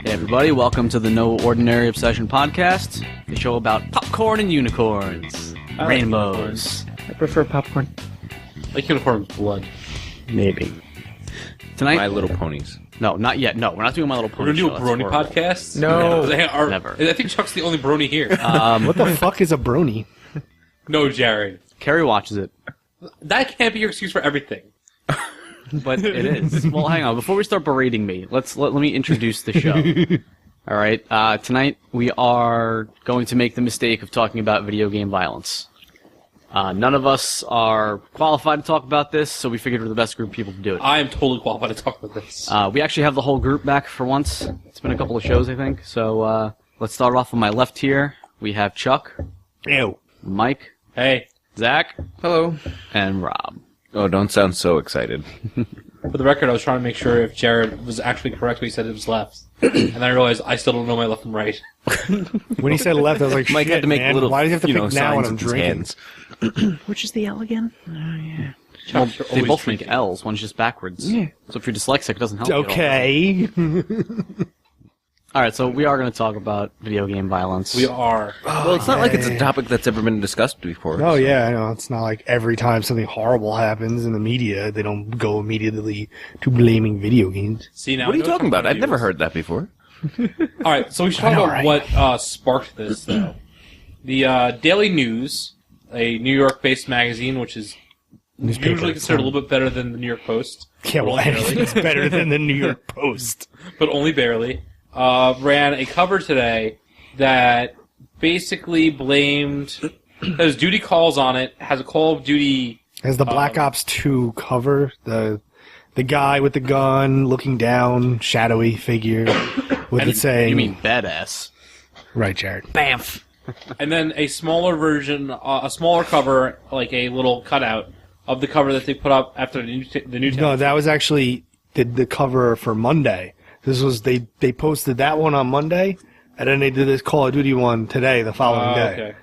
Hey everybody, welcome to the No Ordinary Obsession podcast, the show about popcorn and unicorns, rainbows. I prefer popcorn. Like unicorn's blood. Maybe. Tonight, My Little Ponies. no, not yet. No, we're not doing My Little Pony. We're gonna do show. a That's brony horrible. podcast? No. Never. I think Chuck's the only brony here. What the fuck is a brony? No, Jared. Carrie watches it, That can't be your excuse for everything. but it is. Well, hang on. Before we start berating me, let me introduce the show. All right. Tonight we are going to make the mistake of talking about video game violence. None of us are qualified to talk about this, so we figured we're the best group of people to do it. I am totally qualified to talk about this. We actually have the whole group back for once. It's been a couple of shows, I think. So let's start off on my left here. We have Chuck, Ew. Mike, Hey, Zach, Hello. and Rob. Oh, don't sound so excited. for the record, I was trying to make sure if Jared was actually correct when he said it was left. And then I realized I still don't know my left from right. When he said left, I was like, Mike shit, had to make man. little, Why do you have to pick now when signs I'm with his drinking? hands. Which is the L again? Chuck, you're They always both make drinking. L's. One's just backwards. Yeah. So if you're dyslexic, it doesn't help. you at all. Okay. All right, so we are going to talk about video game violence. We are. Well, it's not like it's a topic that's ever been discussed before. Oh, so- yeah, I know. It's not like every time something horrible happens in the media, they don't go immediately to blaming video games. See, now What are I you know talking which about? one I've to never use. heard that before. Alright, so we should talk I know, about right? what sparked this, though. The Daily News, a New York-based magazine, which is Newspaper. usually considered a little bit better than the New York Post. Yeah, well, but only anything's better than the New York Post. but only barely, ran a cover today that basically blamed, has duty calls on it, has a Call of Duty, As the Black Ops 2 cover, the guy with the gun looking down, shadowy figure, with it saying... You mean badass? Right, Jared. Bamf! and then a smaller version, a smaller cover, like a little cutout of the cover that they put up after the new No, that was actually the cover for Monday. This was they posted that one on Monday, and then they did this Call of Duty one today, the following day. Okay.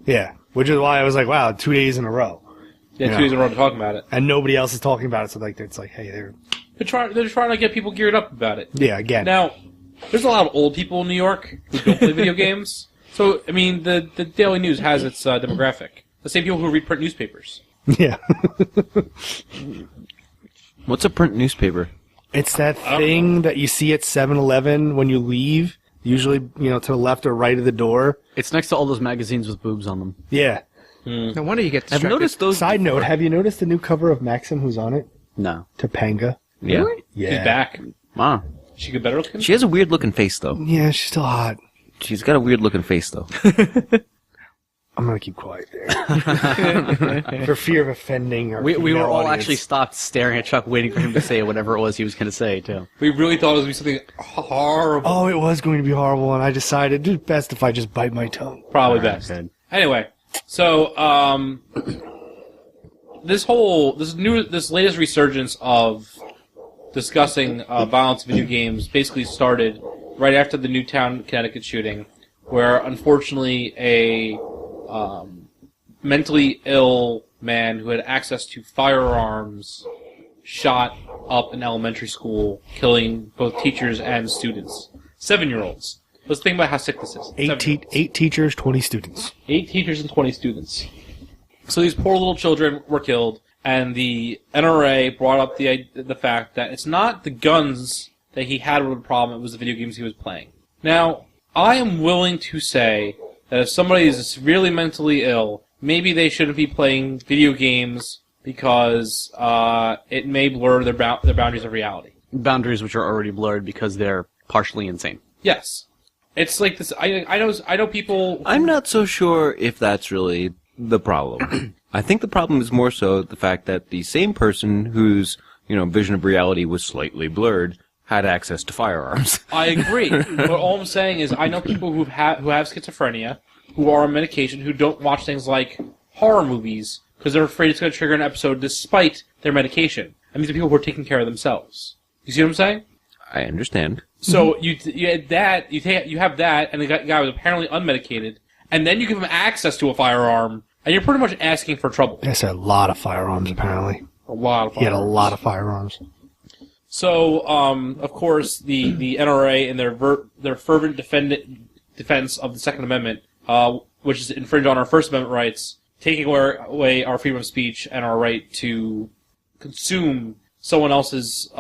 Yeah, which is why I was like, wow, 2 days in a row, Yeah, 2 days in a row talking about it. and nobody else is talking about it. So like, it's like, hey, They're trying to get people geared up about it. yeah, again, Now, there's a lot of old people in New York who don't play video games. So, I mean, the Daily News has its demographic. The same people who read print newspapers. yeah. What's a print newspaper? It's that thing that you see at 7-Eleven when you leave, usually to the left or right of the door. It's next to all those magazines with boobs on them. Yeah. No wonder you get I've distracted. noticed those. Side note: have you noticed the new cover of Maxim? Who's on it? No. Topanga. Yeah. Yeah. She's back. Wow. She get better looking? She has a weird looking face, though. Yeah, she's still hot. She's got a weird looking face, though. I'm gonna keep quiet there. For fear of offending our We were female all audience. actually stopped staring at Chuck, waiting for him to say whatever it was he was going to say, too. We really thought it was going to be something horrible. Oh, it was going to be horrible, and I decided it's best if I just bite my tongue. Probably best. good. Anyway, so this latest resurgence of discussing violence in video games basically started right after the Newtown, Connecticut shooting, where unfortunately a mentally ill man who had access to firearms shot up an elementary school, killing both teachers and students. 7-year-olds. Let's think about how sick this is. 8 teachers, 20 students. 8 teachers and 20 students. So these poor little children were killed, and the NRA brought up the fact that it's not the guns that he had with the problem, it was the video games he was playing. Now, I am willing to say that if somebody is severely mentally ill, maybe they shouldn't be playing video games because it may blur their boundaries of reality. Boundaries which are already blurred because they're partially insane. Yes. It's like this. I know people. I'm not so sure if that's really the problem. I think the problem is more so the fact that the same person whose vision of reality was slightly blurred had access to firearms. I agree. But all I'm saying is I know people who have schizophrenia, who are on medication, who don't watch things like horror movies because they're afraid it's going to trigger an episode despite their medication. And these are people who are taking care of themselves. You see what I'm saying? I understand. So you had that, you have that, and the guy was apparently unmedicated, and then you give him access to a firearm, and you're pretty much asking for trouble. Yes, a lot of firearms, apparently. A lot of firearms. He had a lot of firearms. So, of course, the NRA and their fervent defense of the Second Amendment, which is infringe on our First Amendment rights, taking away our freedom of speech and our right to consume someone else's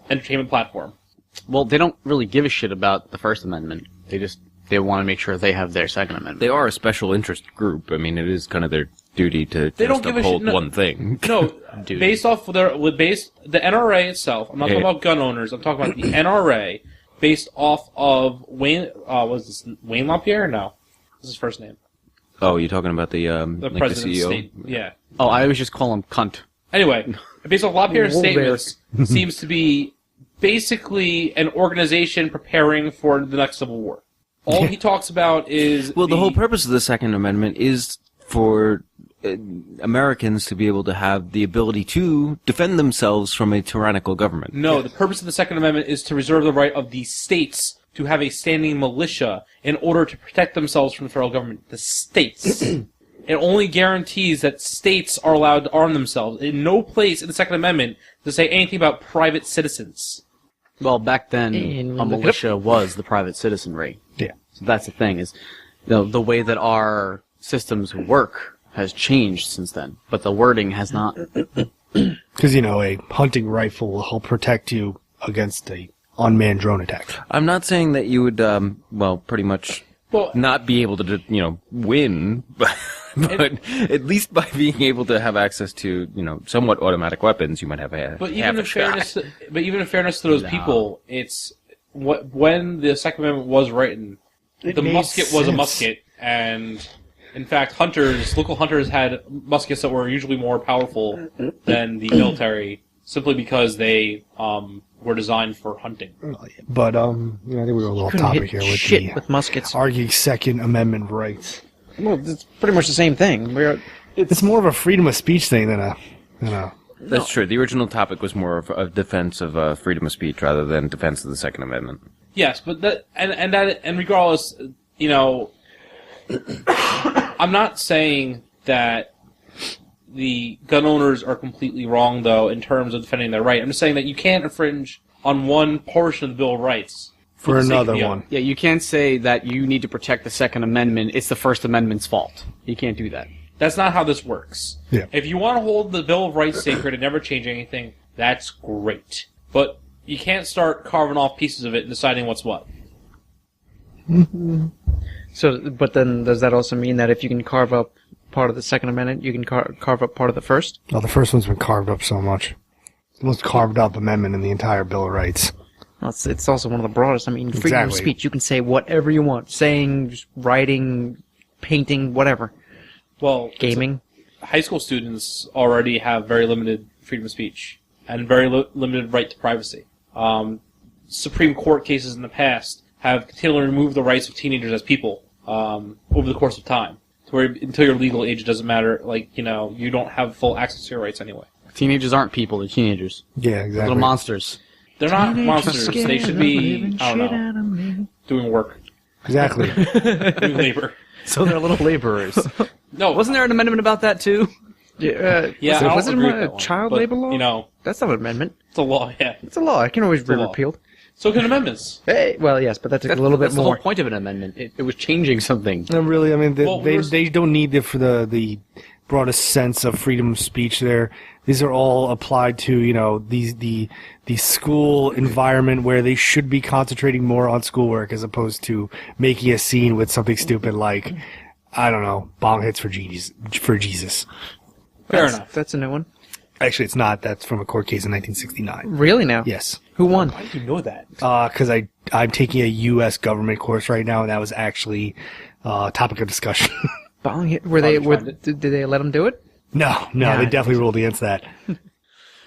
entertainment platform. Well, they don't really give a shit about the First Amendment. They want to make sure they have their Second Amendment. They are a special interest group. I mean, it is kind of their duty to They don't just give a uphold shit. No. one thing. No, based off the NRA itself. I'm not talking about gun owners. I'm talking about the NRA, based off of Wayne. Was this Wayne LaPierre? No, this is his first name. Oh, you're talking about the The like president the CEO? of the state. Yeah. Oh, I always just call him cunt. Anyway, based on LaPierre's Wolbear. statements, seems to be basically an organization preparing for the next Civil War. All he talks about is Well, the whole purpose of the Second Amendment is for Americans to be able to have the ability to defend themselves from a tyrannical government. No, the purpose of the Second Amendment is to reserve the right of the states to have a standing militia in order to protect themselves from the federal government. The states. It only guarantees that states are allowed to arm themselves. In no place in the Second Amendment does it say anything about private citizens. Well, back then, And a look it militia was the private citizenry. Yeah. So that's the thing, is the way that our systems work has changed since then, but the wording has not. Because, a hunting rifle will help protect you against a unmanned drone attack. I'm not saying that you would, pretty much Well, not be able to, win, but at least by being able to have access to, somewhat automatic weapons, you might have a But half even a in fairness, shot. even in fairness to those people, it's when the Second Amendment was written, the made musket was a sense. musket, and in fact, local hunters had muskets that were usually more powerful than the military, simply because they were designed for hunting. But, I think we were a little Couldn't topic hit here with shit the with muskets. arguing Second Amendment rights. Well, it's pretty much the same thing. It's more of a freedom of speech thing than a That's true. The original topic was more of a defense of freedom of speech rather than defense of the Second Amendment. Yes, but and regardless, I'm not saying that the gun owners are completely wrong, though, in terms of defending their right. I'm just saying that you can't infringe on one portion of the Bill of Rights for the sake of another the one. other. Yeah, you can't say that you need to protect the Second Amendment. It's the First Amendment's fault. You can't do that. That's not how this works. Yeah. If you want to hold the Bill of Rights sacred and never change anything, that's great. But you can't start carving off pieces of it and deciding what's what. So, but then does that also mean that if you can carve up part of the Second Amendment, you can carve up part of the First? Well, the first one's been carved up so much. It's the most carved up amendment in the entire Bill of Rights. Well, it's also one of the broadest. I mean, freedom of Exactly. speech. You can say whatever you want. Saying, writing, painting, whatever. Well, Gaming. high school students already have very limited freedom of speech and very limited right to privacy. Supreme Court cases in the past have continually removed the rights of teenagers as people over the course of time, to where until your legal age, it doesn't matter. You don't have full access to your rights anyway. Teenagers aren't people, they're teenagers. Yeah, Little exactly. monsters. They're not monsters. They should be, I don't know, doing work, Exactly. doing labor. So they're little laborers. No, Wasn't there an amendment about that, too? Yeah, Yeah, I don't was it agree with a that one, child but, labor law? That's not an amendment. it's a law. Yeah, It's a law. It can always be a law. repealed. so can amendments. Hey, well, yes, but that's a little bit That's the more. whole point of an amendment. It was changing something. No, really, I mean, Well, they don't need it for the broadest sense of freedom of speech there. These are all applied to, the school environment where they should be concentrating more on schoolwork as opposed to making a scene with something stupid like, I don't know, bomb hits for Jesus. Fair enough. That's a new one. Actually, it's not. That's from a court case in 1969. Really now? Yes. Who won? Why do you know that? Because I'm taking a U.S. government course right now, and that was actually topic of discussion. Were they? Probably tried Did they let them do it? No, Yeah, they I definitely ruled against that.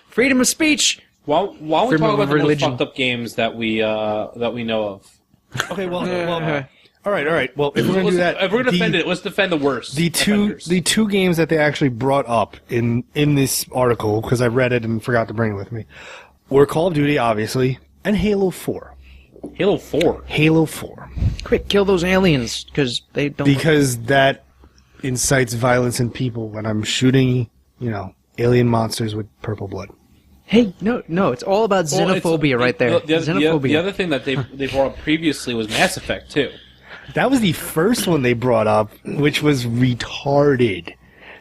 Freedom of speech. Why don't we Freedom talk of about the most religion. fucked up games that we know of? Okay, well, all right. Well, if we're gonna do that, If we're gonna defend it, let's defend the worst. the two games that they actually brought up in this article, because I read it and forgot to bring it with me, were Call of Duty, obviously, and Halo 4. Halo 4. Halo 4. Quick, kill those aliens, because they don't... Because that incites violence in people when I'm shooting, alien monsters with purple blood. Hey, no, it's all about xenophobia right there. Xenophobia. The other thing that they brought up previously was Mass Effect, too. That was the first one they brought up, which was retarded.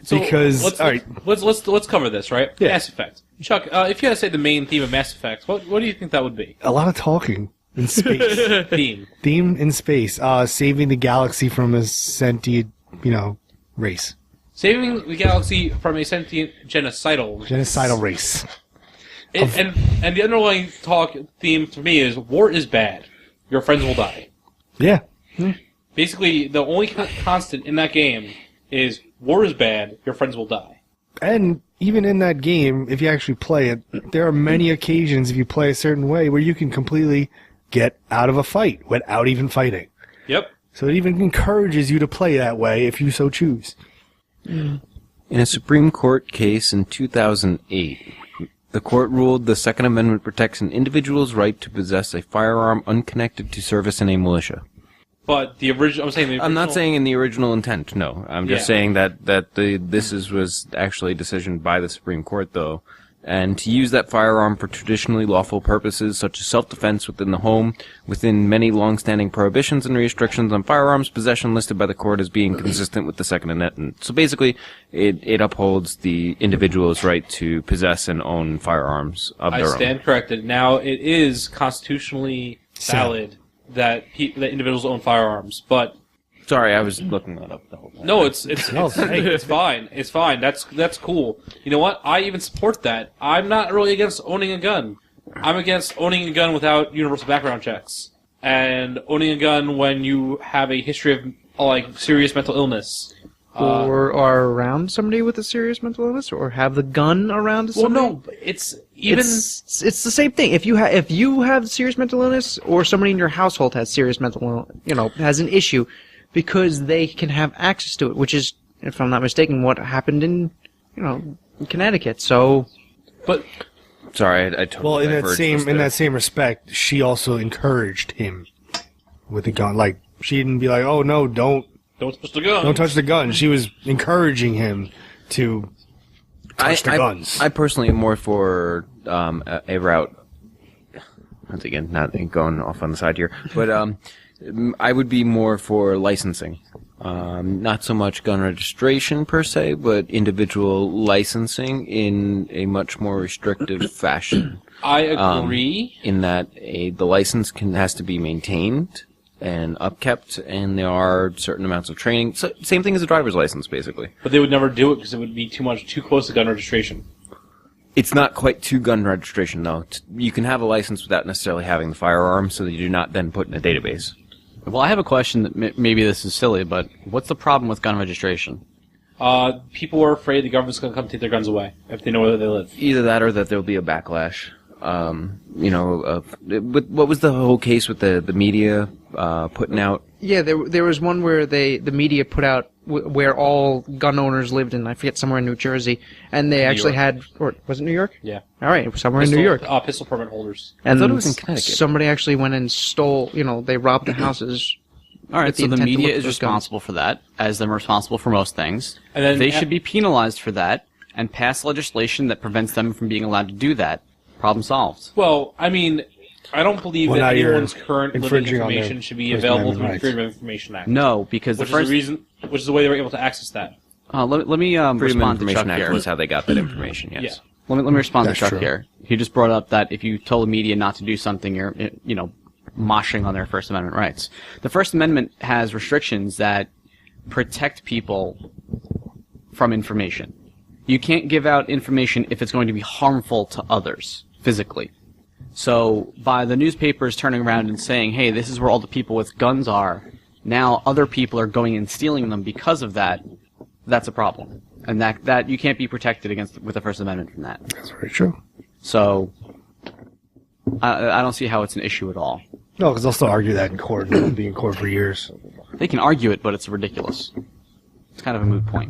So because let's cover this, right? Yeah. Mass Effect. Chuck, if you had to say the main theme of Mass Effect, what do you think that would be? a lot of talking in space. Theme in space. Saving the galaxy from a sentient, race. Saving the galaxy from a sentient genocidal race. And the underlying theme for me is war is bad. Your friends will die. Yeah. Basically, the only constant in that game is war is bad. Your friends will die. And even in that game, if you actually play it, there are many occasions if you play a certain way where you can completely get out of a fight without even fighting. Yep. So it even encourages you to play that way if you so choose. In a Supreme Court case in 2008, the court ruled the Second Amendment protects an individual's right to possess a firearm unconnected to service in a militia. But the original, I'm not saying in the original intent, no. I'm just saying that was actually a decision by the Supreme Court, though. And to use that firearm for traditionally lawful purposes, such as self-defense within the home, within many long-standing prohibitions and restrictions on firearms possession listed by the court as being consistent with the Second Amendment. So basically, it upholds the individual's right to possess and own firearms of their own. I stand corrected. Now, it is constitutionally valid that individuals own firearms, but... Sorry, I was looking that up the whole time. No, it's fine. It's fine. That's cool. You know what? I even support that. I'm not really against owning a gun. I'm against owning a gun without universal background checks. And owning a gun when you have a history of, serious mental illness. Or are around somebody with a serious mental illness, or have the gun around somebody. Well, no, it's even... It's the same thing. If you have serious mental illness, or somebody in your household has serious mental, has an issue, because they can have access to it, which is, if I'm not mistaken, what happened in Connecticut. So, but sorry, I totally. Well, in that same respect, she also encouraged him with the gun. Like, she didn't be like, "Oh no, don't touch the gun. Don't touch the gun." She was encouraging him to touch the guns. I personally am more for a route. Once again, not going off on the side here, but I would be more for licensing. Not so much gun registration per se, but individual licensing in a much more restrictive fashion. I agree. In that the license has to be maintained and upkept, and there are certain amounts of training. So, same thing as a driver's license, basically. But they would never do it because it would be too close to gun registration. It's not quite to gun registration, though. You can have a license without necessarily having the firearm, so that you do not then put in a database. Well, I have a question that maybe this is silly, but what's the problem with gun registration? People are afraid the government's going to come take their guns away if they know where they live. Either that or that there'll be a backlash. What was the whole case with the media putting out? Yeah, there was one where the media put out where all gun owners lived in, I forget, somewhere in New Jersey, and they actually had, or was it New York? Yeah. All right, somewhere in New York. Pistol permit holders. And I thought it was in Connecticut. Somebody actually went and stole, they robbed the houses. All right, so the intent to media look is for responsible for that, as they're responsible for most things. And then they should be penalized for that and pass legislation that prevents them from being allowed to do that. Problem solved. Well, I mean, I don't believe that anyone's current living infringing on information their should be First available through Amendment the Freedom of Information Act. No, because which is the way they were able to access that. let me Freedom of respond to Chuck Information Act here. was how they got that information, yes. Yeah. Let me respond to That's Chuck true. here. He just brought up that if you told the media not to do something, you're, moshing on their First Amendment rights. The First Amendment has restrictions that protect people from information. You can't give out information if it's going to be harmful to others, physically. So, by the newspapers turning around and saying, hey, this is where all the people with guns are, now other people are going and stealing them because of that, that's a problem. And that you can't be protected against with the First Amendment from that. That's very true. So, I don't see how it's an issue at all. No, because they'll still argue that in court, and it'll be in court for years. They can argue it, but it's ridiculous. It's kind of a moot point.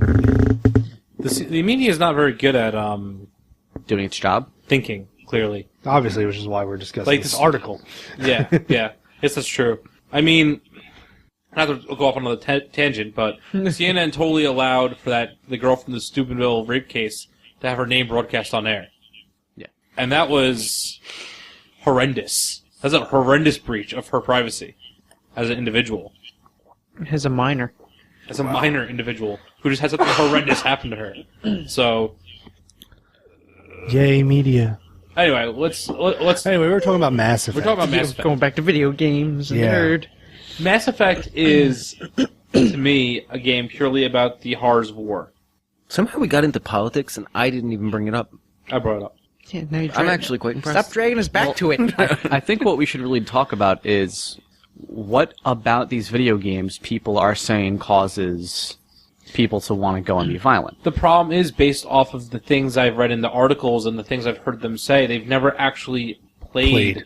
The media is not very good at Doing its job. thinking clearly. Obviously, which is why we're discussing Like this this- article. Yeah. Yes, that's true. I mean, not to go off on another tangent, but CNN totally allowed for the girl from the Steubenville rape case to have her name broadcast on air. Yeah. And that was horrendous. That's a horrendous breach of her privacy as an individual. As a minor. As a minor individual who just had something horrendous happen to her. So, Yay, media. anyway, let's. Anyway, we were talking about Mass Effect. We're talking about Mass Effect. Going back to video games, Yeah. nerd. Mass Effect is, to me, a game purely about the horrors of war. Somehow we got into politics, and I didn't even bring it up. I brought it up. Yeah, now you're I'm dragging- actually quite impressed. Stop dragging us back to it. I think what we should really talk about is what about these video games people are saying causes people to want to go and be violent. The problem is based off of the things I've read in the articles and the things I've heard them say. They've never actually played.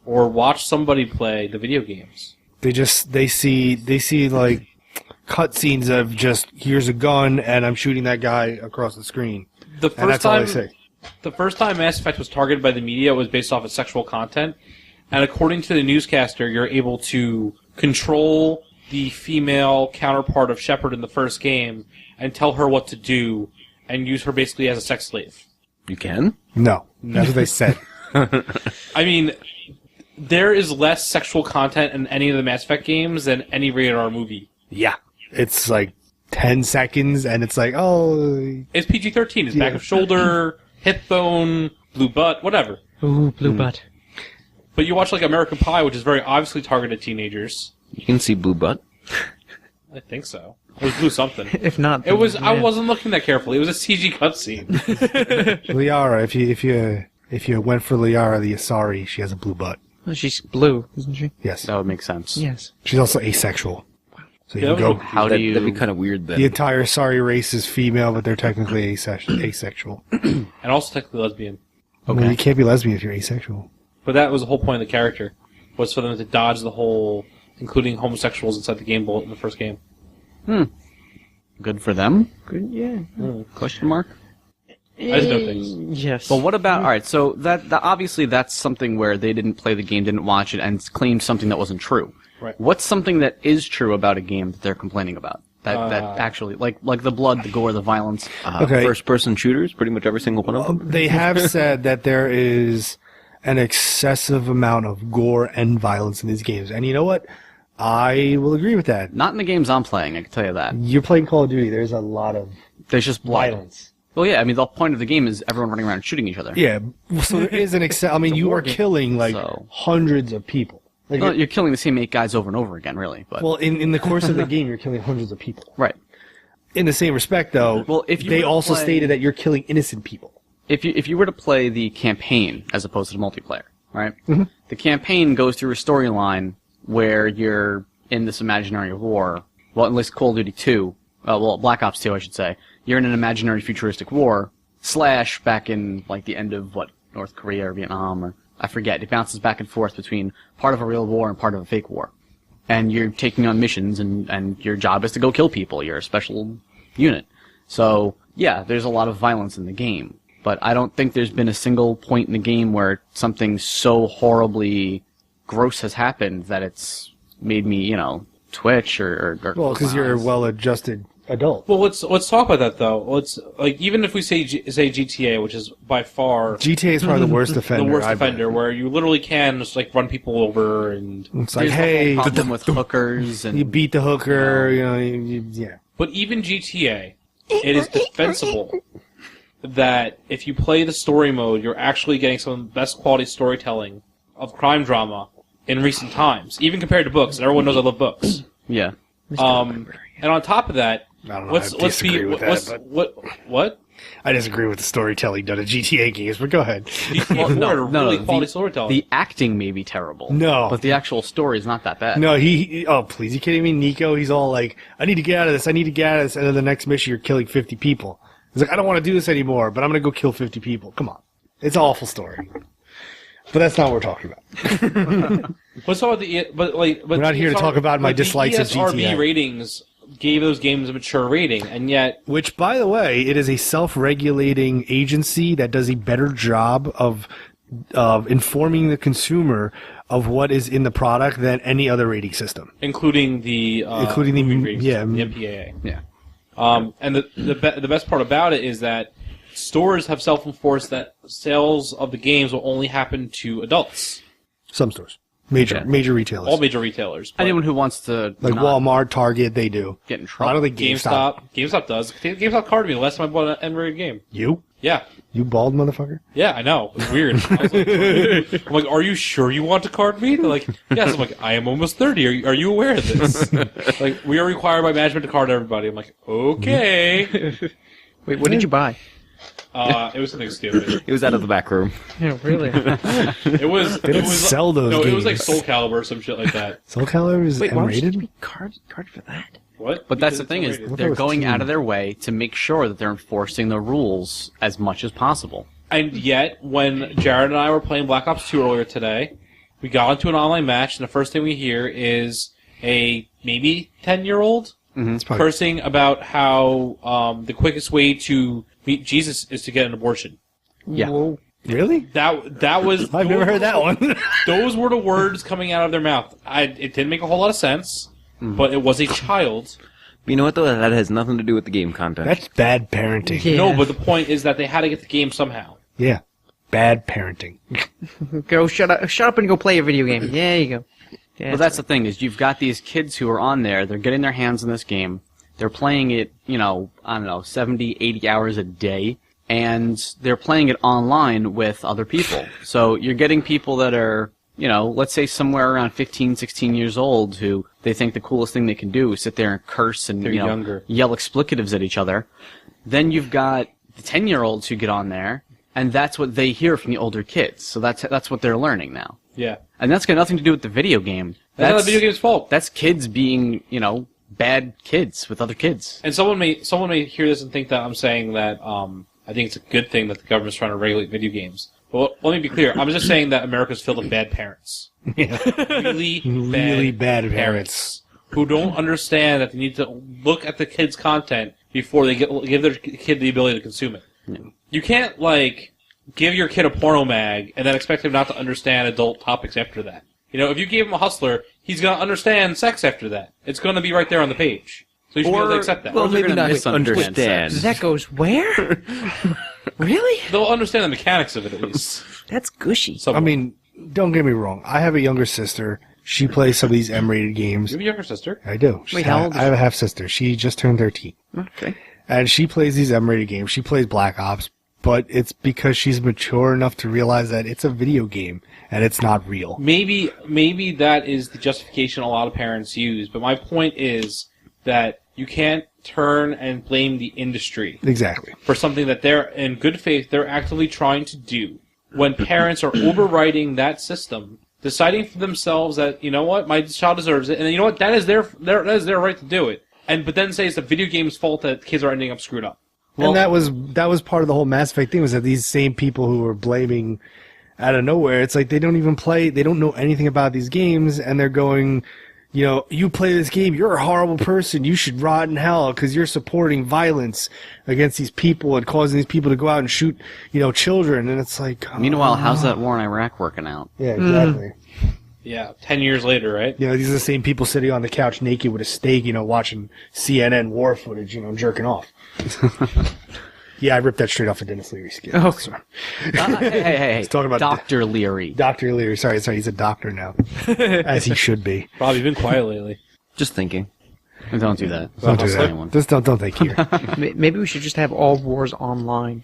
Or watched somebody play the video games. They see like cutscenes of just here's a gun and I'm shooting that guy across the screen. The And first that's all time, they say. the first time Mass Effect was targeted by the media was based off of sexual content, and according to the newscaster, you're able to control the female counterpart of Shepard in the first game and tell her what to do, and use her basically as a sex slave. You can? No, that's what they said. I mean, there is less sexual content in any of the Mass Effect games than any rated R movie. Yeah, it's like 10 seconds, and it's like, oh, It's PG-13. It's back of shoulder, hip bone, blue butt, whatever. Ooh, blue butt. But you watch like American Pie, which is very obviously targeted at teenagers. You can see blue butt. I think so. It was blue something. If not, It was. then, I yeah. wasn't looking that carefully. It was a CG cutscene. Liara. If you went for Liara the Asari, she has a blue butt. Well, she's blue, isn't she? Yes, That would make sense. Yes. she's also asexual. So you Yeah, can go. How do That'd be you... kind of weird then. The entire Asari race is female, but they're technically asexual. And also technically lesbian. Well, you can't be lesbian if you're asexual. But that was the whole point of the character, was for them to dodge the whole, including homosexuals inside the game bullet in the first game. Good for them? Good, yeah. Question mark? I just know things. Yes. But what about... All right, so that obviously that's something where they didn't play the game, didn't watch it, and claimed something that wasn't true. Right. What's something that is true about a game that they're complaining about? That actually... Like the blood, the gore, the violence. Okay. First-person shooters, pretty much every single one of them. They have said that there is an excessive amount of gore and violence in these games, and you know what? I will agree with that. Not in the games I'm playing, I can tell you that. You're playing Call of Duty. There's a lot of There's just blood. violence. Well, yeah, I mean, the point of the game is everyone running around and shooting each other. Yeah, so there is an I mean, you are killing like So- hundreds of people. Like, Well, you're killing the same 8 guys over and over again, really. But well, in the course of the game, you're killing hundreds of people. right. In the same respect, though, Well, if you they were to also play- stated that you're killing innocent people. If you were to play the campaign as opposed to the multiplayer, right? The campaign goes through a storyline where you're in this imaginary war. Well, at least Call of Duty 2, Black Ops 2, I should say. You're in an imaginary futuristic war / back in like the end of North Korea or Vietnam, or I forget. It bounces back and forth between part of a real war and part of a fake war. And you're taking on missions, and your job is to go kill people. You're a special unit. So, yeah, there's a lot of violence in the game. But I don't think there's been a single point in the game where something so horribly gross has happened that it's made me, twitch or Well, close because my you're a eyes. well-adjusted adult. Well, let's talk about that though. Let's like even if we say GTA, which is by far GTA is probably the worst the offender. worst I bet. offender, where you literally can just like run people over and. It's like, There's hey, the whole problem with hookers and you beat the hooker, yeah. But even GTA, it is defensible that if you play the story mode, you're actually getting some of the best quality storytelling of crime drama in recent times, even compared to books. And everyone knows I love books. yeah. And on top of that, I don't know, let's I let's be disagree with that, let's what I disagree with the storytelling done in GTA games, but go ahead. GTA 4 are really quality storytelling. The acting may be terrible. No. But the actual story is not that bad. No, oh, please, you kidding me? Nico, he's all like, I need to get out of this, and then the next mission you're killing 50 people. He's like, I don't want to do this anymore, but I'm going to go kill 50 people. Come on. It's an awful story. But that's not what we're talking about. Let's talk about We're not here to talk about my dislikes of the ESRB GTA. ratings gave those games a mature rating, and yet Which, by the way, it is a self-regulating agency that does a better job of informing the consumer of what is in the product than any other rating system. including the movie ratings, yeah, the MPAA. Yeah. And the best part about it is that stores have self-enforced that sales of the games will only happen to adults. Some stores, major retailers, All major retailers. But Anyone who wants to like not Walmart, Target, they do. get in I trouble. don't think GameStop does. GameStop carded me the last time I bought an N-rated game. You Yeah. bald motherfucker. Yeah, I know. It's weird. I was like, I'm like, are you sure you want to card me? They're like, yes. I'm like, I am almost 30. Are you aware of this? Like, we are required by management to card everybody. I'm like, okay. Wait, what did you buy? It was something stupid. It was out of the back room. Yeah, really? It was. They don't sell those No, games. it was like Soul Calibur or some shit like that. Soul Calibur is Wait, why would you M-rated? be card for that? What? But that's the Because thing it's is, unrated. they're was going teen. out of their way to make sure that they're enforcing the rules as much as possible. And yet, when Jared and I were playing Black Ops 2 earlier today, we got into an online match, and the first thing we hear is a maybe 10-year-old It's probably- cursing about how the quickest way to meet Jesus is to get an abortion. Yeah. Whoa. Really? That was. I've never heard that one. Those were the words coming out of their mouth. It didn't make a whole lot of sense, but it was a child. But you know what, though? That has nothing to do with the game content. That's bad parenting. Yeah. No, but the point is that they had to get the game somehow. Yeah. Bad parenting. Go shut up and go play a video game. There you go. Yeah, But that's the thing is you've got these kids who are on there, they're getting their hands on this game, they're playing it, I don't know, 70, 80 hours a day, and they're playing it online with other people. So you're getting people that are, let's say somewhere around 15, 16 years old who they think the coolest thing they can do is sit there and curse and, They're younger. yell explicatives at each other. Then you've got the 10-year-olds who get on there, and that's what they hear from the older kids. So that's what they're learning now. Yeah. And that's got nothing to do with the video game. That's not the video game's fault. That's kids being, bad kids with other kids. And someone may hear this and think that I'm saying that I think it's a good thing that the government's trying to regulate video games. Well, let me be clear. I'm just saying that America's filled with bad parents. Really bad parents. who don't understand that they need to look at the kid's content before they give their kid the ability to consume it. You can't, give your kid a porno mag and then expect him not to understand adult topics after that. If you gave him a Hustler, he's going to understand sex after that. It's going to be right there on the page. So you should be able to accept that. well, they're maybe gonna not misunderstand understand. sex. That goes where? Really? They'll understand the mechanics of it at least. That's gushy. Somewhat. I mean, don't get me wrong. I have a younger sister. She plays some of these M-rated games. you have a younger sister. I do. Wait, how old is I have a half sister. She just turned 13. Okay. And she plays these M-rated games. She plays Black Ops, but it's because she's mature enough to realize that it's a video game and it's not real. Maybe that is the justification a lot of parents use, but my point is that you can't turn and blame the industry Exactly. for something that they're, in good faith, they're actively trying to do. When parents are overriding that system, deciding for themselves that, you know what, my child deserves it, and you know what, that is their right to do it. But then say it's the video game's fault that kids are ending up screwed up. And that was part of the whole Mass Effect thing, was that these same people who were blaming out of nowhere, it's like they don't even play, they don't know anything about these games, and they're going, you play this game, you're a horrible person, you should rot in hell because you're supporting violence against these people and causing these people to go out and shoot, children, and it's like... Meanwhile, how's that war in Iraq working out? Yeah, exactly. Yeah, 10 years later, right? These are the same people sitting on the couch naked with a steak, watching CNN war footage, jerking off. Yeah, I ripped that straight off of Dennis Leary's skin. Oh. Sorry. Hey. He's talking about Dr. Leary. Dr. Leary. Sorry, he's a doctor now. As he should be. Rob, you've been quiet lately. Just thinking. Don't do that. Don't do that. Anyone. Just don't think here. Maybe we should just have all wars online,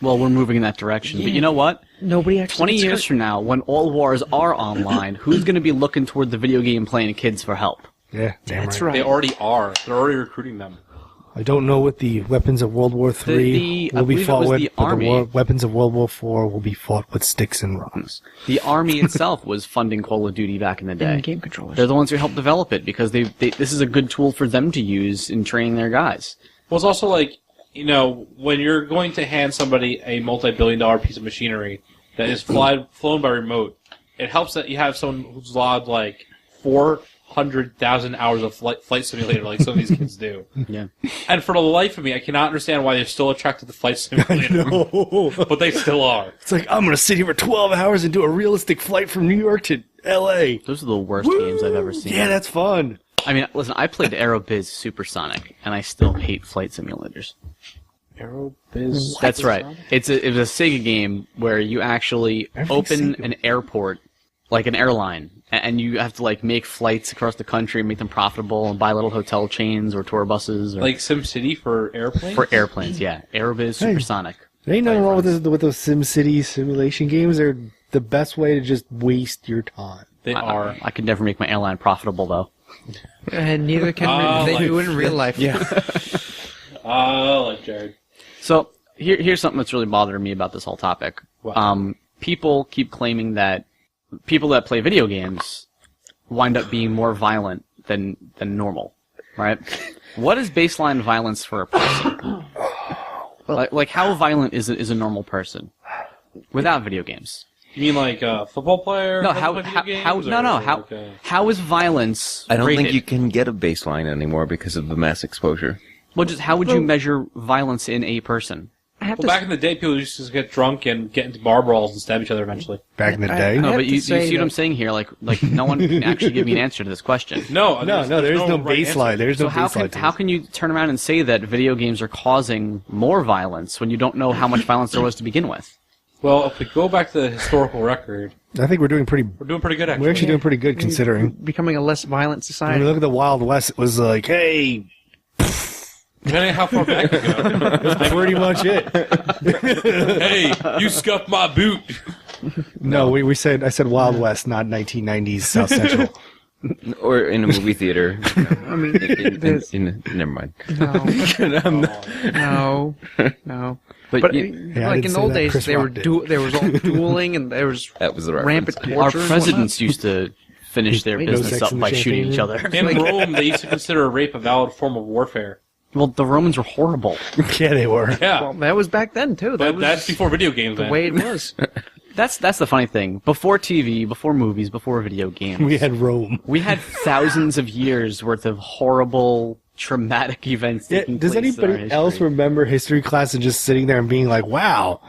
Well, we're moving in that direction. But you know what? Nobody actually 20 gets years hurt. from now, when all wars are online, who's going to be looking toward the video game playing kids for help? Yeah, damn That's right. right. They already are. They're already recruiting them. I don't know what the weapons of World War III I will be believe it fought was with, the but Army. the weapons of World War IV will be fought with sticks and rocks. The Army itself was funding Call of Duty back in the day. And game controllers. They're the ones who helped develop it because this is a good tool for them to use in training their guys. Well, it's also when you're going to hand somebody a multi-billion-dollar piece of machinery that is flown by remote, it helps that you have someone who's logged 400 100,000 hours of flight simulator like some of these kids do. Yeah. And for the life of me, I cannot understand why they're still attracted to Flight Simulator. No. But they still are. It's like, I'm going to sit here for 12 hours and do a realistic flight from New York to L.A. Those are the worst games I've ever seen. Yeah, that's fun. I mean, listen, I played Aerobiz Supersonic, and I still hate flight simulators. Aerobiz. That's right. It was a Sega game where you actually open an airport, like an airline, and you have to like make flights across the country and make them profitable and buy little hotel chains or tour buses. Or, Like SimCity for airplanes? for airplanes, yeah. Aerobiz Supersonic. There ain't nothing wrong with those SimCity simulation games. They're the best way to just waste your time. They are. I could never make my airline profitable, though. And neither can they do in real life. Yeah. Like Jared. So here's something that's really bothering me about this whole topic. What? People keep claiming that people that play video games wind up being more violent than normal, right? What is baseline violence for a person? Like how violent is a normal person without video games? You mean like a football player? No, doesn't play video games, or how is violence I don't rated? think you can get a baseline anymore because of the mass exposure. Well, just how would you measure violence in a person? I have Well, back in the day, people used to get drunk and get into bar brawls and stab each other eventually. Back in the day? No, have but to you say see what I'm that- saying here? Like no one can actually give me an answer to this question. No, No, there's no right baseline. answer. There's no So how baseline. can you turn around and say that video games are causing more violence when you don't know how much violence there was to begin with? Well, if we go back to the historical record, I think we're doing pretty. we're doing pretty good, actually. We're actually doing pretty good considering. becoming a less violent When society. you look at the Wild West, it was like, hey, Depending on how far back you go. that's pretty much it. Hey, you scuffed my boot. No, I said Wild West, not 1990s South Central. Or in a movie theater. I mean, Never mind. no, no. But But you- Yeah, I like didn't in say the old that. days, Chris there Rock did. there was all dueling and there was That was the reference. rampant torture. our and whatnot. presidents used to finish their No business sex up in the by shooting champagne each room. other. In Rome, they used to consider rape a valid form of warfare. Well, the Romans were horrible. Yeah, they were. Yeah, Well, that was back then too. That but was that's before video games, the man. way it was. That's the funny thing. Before TV, before movies, before video games, We had Rome. we had thousands of years worth of horrible, traumatic events. Yeah, taking does place in our anybody else history. remember history class and just sitting there and being like, wow,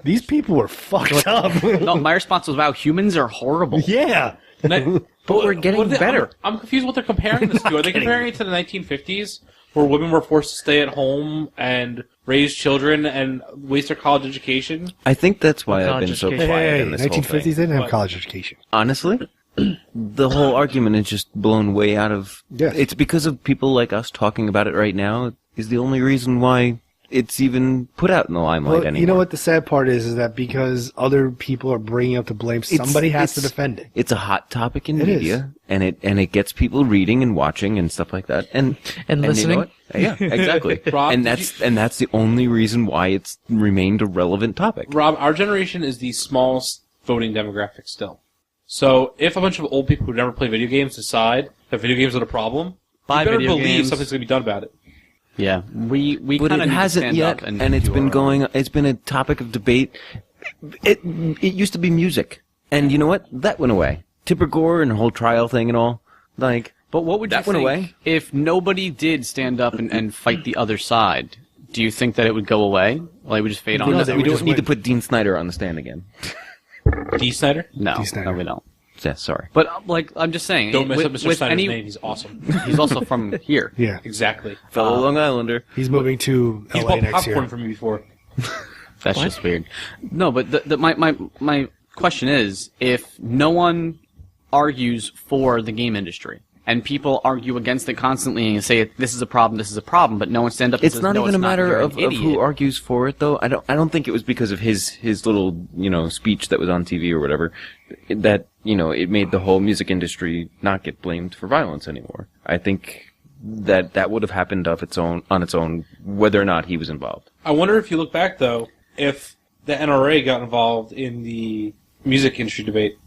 these people were fucked up? No, my response was, "Wow, humans are horrible." Yeah. But we're getting better. I'm confused what they're comparing this to. Are they comparing it to the 1950s, where women were forced to stay at home and raise children and waste their college education? I think that's why I've College been so education. quiet Hey, in this whole 1950s thing. didn't have What? college education. Honestly, the whole argument is just blown way out of... Yes. It's because of people like us talking about it right now is the only reason why it's even put out in the limelight Well, anymore. you know what the sad part is that because other people are bringing up the blame, somebody has to it's- defend it. It's a hot topic in It media, and it gets people reading and watching and stuff like that, and you know listening. what? Yeah, exactly. Rob, and did that's the only reason why it's remained a relevant topic. Rob, our generation is the smallest voting demographic still. So if a bunch of old people who never play video games decide that video games are the problem, Buy you better video believe games. something's going to be done about it. Yeah, we But kind it of hasn't stand yet, up and do it's been our own. going. It's been a topic of debate. It used to be music, and you know what? That went away. Tipper Gore and the whole trial thing and all. Like, But what would you that went think away. if nobody did stand up and fight the other side? Do you think that it would go away? Like, it would just fade on? No, we they would don't just need to win. put Dean Snyder on the stand again. D. Snyder? No, D. Snyder. no, we don't. Yeah, sorry. But like, I'm just saying, Don't mess with, up Mr. with Snyder's any, name. He's awesome. he's also from here. Yeah. Exactly. Fellow Long Islander. He's moving to He's LA bought next popcorn year. for me before. That's just weird. No, but my question is, if no one argues for the game industry, and people argue against it constantly and say this is a problem, but no one stand up and It's says, not no, even it's a matter you're an of idiot. who argues for it, though. I don't think it was because of his little speech that was on TV or whatever that it made the whole music industry not get blamed for violence anymore. I think that would have happened on its own, whether or not he was involved. I wonder if you look back, though, if the NRA got involved in the music industry debate.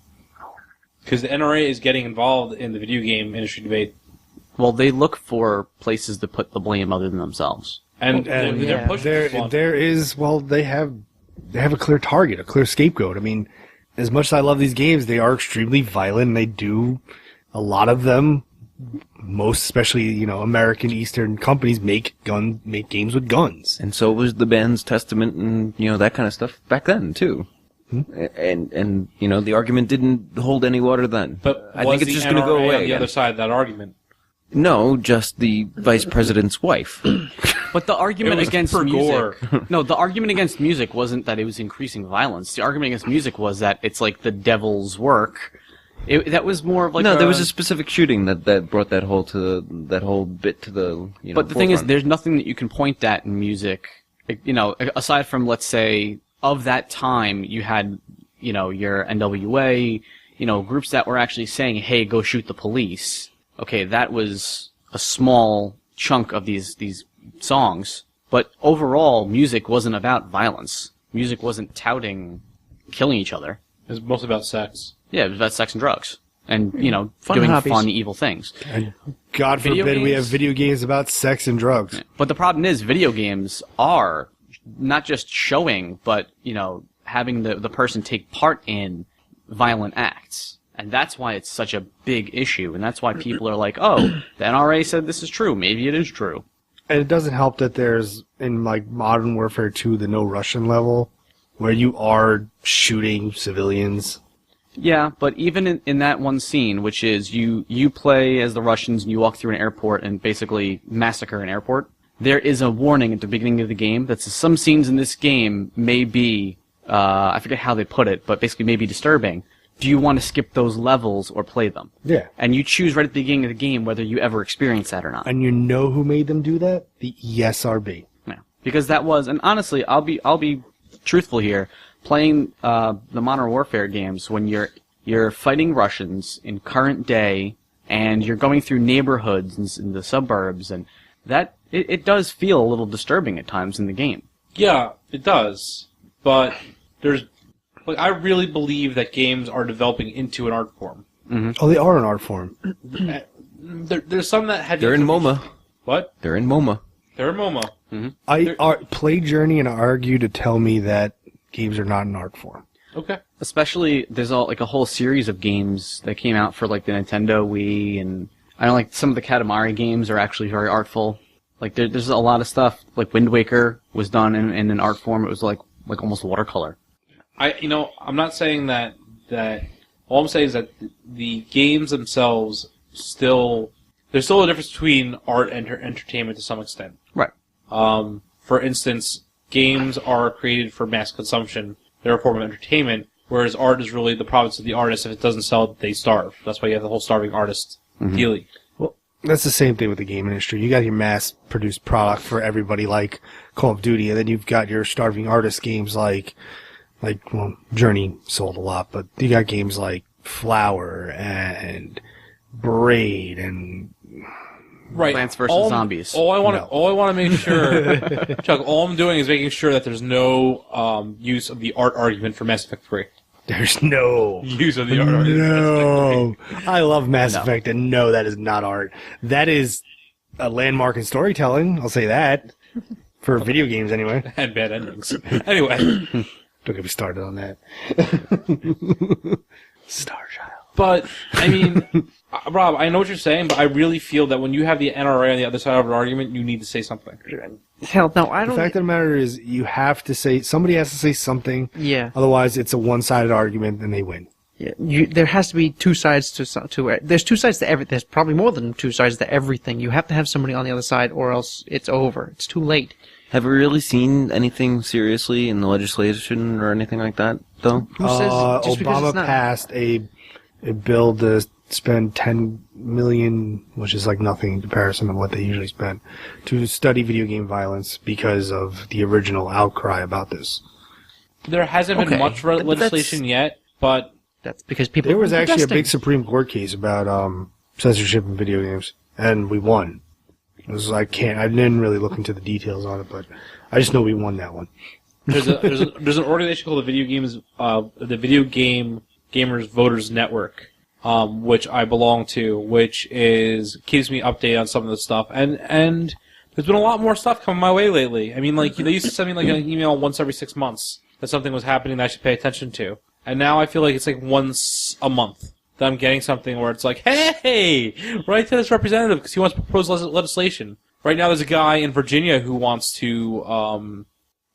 Because the NRA is getting involved in the video game industry debate. Well, they look for places to put the blame other than themselves. And And they're pushing this one. there is, well, they have a clear target, a clear scapegoat. I mean, as much as I love these games, they are extremely violent, and they do, a lot of them most, especially, American Eastern companies make games with guns. And so was the band's Testament and, that kind of stuff back then, too. And the argument didn't hold any water then. But I think it's just going to go NRA away on the again. other side of that argument? No, just the vice president's wife. But the argument It was against for music, gore. no, the argument against music wasn't that it was increasing violence. The argument against music was that it's like the devil's work. That was more of like No, there was a specific shooting that brought that whole bit to the But the thing is, forefront. there's nothing that you can point at in music, aside from, let's say, of that time, you had, your NWA, groups that were actually saying, hey, go shoot the police. Okay, that was a small chunk of these songs. But overall, music wasn't about violence. Music wasn't touting killing each other. It was mostly about sex. Yeah, it was about sex and drugs. And, Fun doing hobbies. fun, evil things. And God Video forbid we games? have video games about sex and drugs. But the problem is, video games are not just showing, but, having the person take part in violent acts. And that's why it's such a big issue. And that's why people are like, oh, the NRA said this is true. Maybe it is true. And it doesn't help that there's, in Modern Warfare 2, the no Russian level, where you are shooting civilians. Yeah, but even in that one scene, which is you play as the Russians and you walk through an airport and basically massacre an airport, there is a warning at the beginning of the game that says some scenes in this game may be, I forget how they put it, but basically may be disturbing. Do you want to skip those levels or play them? Yeah. And you choose right at the beginning of the game whether you ever experience that or not. And you know who made them do that? The ESRB. Yeah. Because that was, and honestly, I'll be truthful here. Playing the Modern Warfare games when you're fighting Russians in current day and you're going through neighborhoods in the suburbs, and that it does feel a little disturbing at times in the game. Yeah, it does. But I really believe that games are developing into an art form. Oh, they are an art form. There's some that had... They're in MoMA. What? They're in MoMA. They're in MoMA. I play Journey and argue to tell me that games are not an art form. Okay. Especially, there's a whole series of games that came out for like the Nintendo Wii, and I know like some of the Katamari games are actually very artful. Like there's a lot of stuff. Like Wind Waker was done in an art form. It was like almost watercolor. I'm not saying that all I'm saying is that the games themselves there's still a difference between art and entertainment to some extent. Right. For instance, games are created for mass consumption. They're a form of entertainment, whereas art is really the province of the artist. If it doesn't sell, they starve. That's why you have the whole starving artist dealing. Well, that's the same thing with the game industry. You got your mass-produced product for everybody like Call of Duty, and then you've got your starving artist games like Journey sold a lot, but you got games like Flower and Braid and Right. Plants vs. Zombies. All I want to make sure, Chuck. All I'm doing is making sure that there's no use of the art argument for Mass Effect 3. there's no Use of the art argument. no. I love Mass Effect, and no, that is not art. That is a landmark in storytelling. I'll say that for video games, anyway. And bad endings. Anyway, Don't get me started on that. Star Child. but I mean, Rob, I know what you're saying, but I really feel that when you have the NRA on the other side of an argument, you need to say something. Hell no, I The don't. fact of the matter is, somebody has to say something. Yeah. Otherwise, it's a one-sided argument, and they win. Yeah, there has to be two sides to it. There's two sides to everything. There's probably more than two sides to everything. You have to have somebody on the other side, or else it's over. It's too late. Have we really seen anything seriously in the legislation or anything like that, though? Who says just because Obama it's not? passed a bill to spend $10 million, which is like nothing in comparison to what they usually spend, to study video game violence because of the original outcry about this. There hasn't been Okay, much but legislation yet, but That's because people. There was are actually a protesting. big Supreme Court case about censorship in video games, and we won. I didn't really look into the details on it, but I just know we won that one. there's an organization called the Video Game Gamers Voters Network, which I belong to, which keeps me updated on some of the stuff, and there's been a lot more stuff coming my way lately. I mean, like they used to send me like an email once every 6 months that something was happening that I should pay attention to, and now I feel like it's like once a month. that I'm getting something where it's like, hey, write to this representative because he wants to propose legislation. Right now, there's a guy in Virginia who wants to,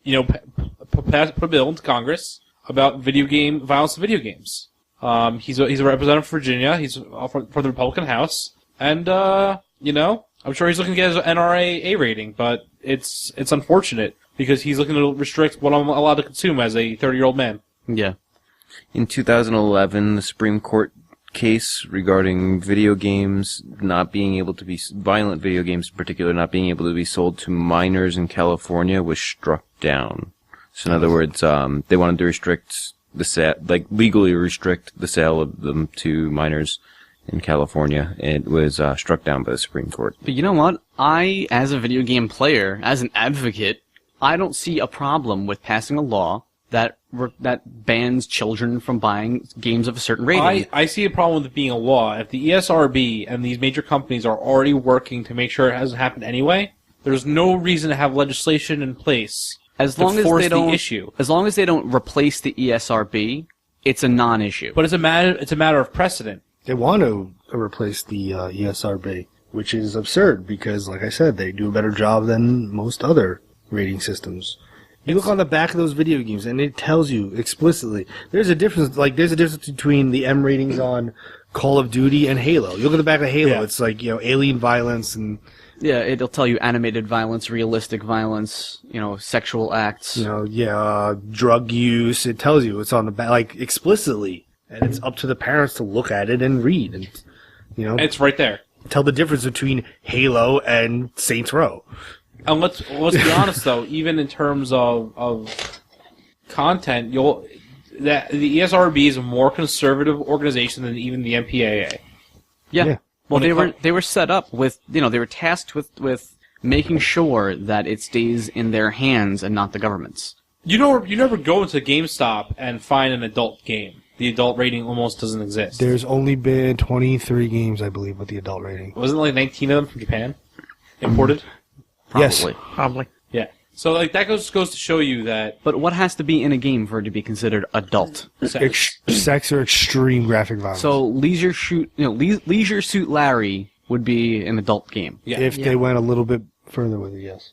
put a bill into Congress about violence in video games. He's a representative for Virginia. He's for the Republican House, and I'm sure he's looking to get his NRA A rating, but it's unfortunate because he's looking to restrict what I'm allowed to consume as a 30-year-old man. Yeah. In 2011, the Supreme Court case regarding video games not being able to be, violent video games in particular, not being able to be sold to minors in California was struck down. So in other words, they wanted to restrict legally restrict the sale of them to minors in California. It was struck down by the Supreme Court. But you know what? I, as a video game player, as an advocate, I don't see a problem with passing a law that bans children from buying games of a certain rating. I see a problem with it being a law. If the ESRB and these major companies are already working to make sure it hasn't happened anyway, there's no reason to have legislation in place as to long as force they the don't, issue. As long as they don't replace the ESRB, it's a non-issue. But it's a matter of precedent. They want to replace the ESRB, which is absurd because, like I said, they do a better job than most other rating systems. You look on the back of those video games, and it tells you explicitly. There's a difference. Like there's a difference between the M ratings on Call of Duty and Halo. You look at the back of Halo; it's like alien violence and it'll tell you animated violence, realistic violence, sexual acts. Drug use. It tells you it's on the back, like explicitly, and it's up to the parents to look at it and read, and It's right there. tell the difference between Halo and Saints Row. And let's be honest though, even in terms of content, the ESRB is a more conservative organization than even the MPAA. Yeah. Well, they were set up with they were tasked with making sure that it stays in their hands and not the government's. You never go into GameStop and find an adult game. The adult rating almost doesn't exist. There's only been 23 games, I believe, with the adult rating. Wasn't like 19 of them from Japan imported? Yes. Probably. Yeah. So that goes to show you that. But what has to be in a game for it to be considered adult? Sex or extreme graphic violence. So Leisure Suit Larry would be an adult game. Yeah. If they went a little bit further with it, yes.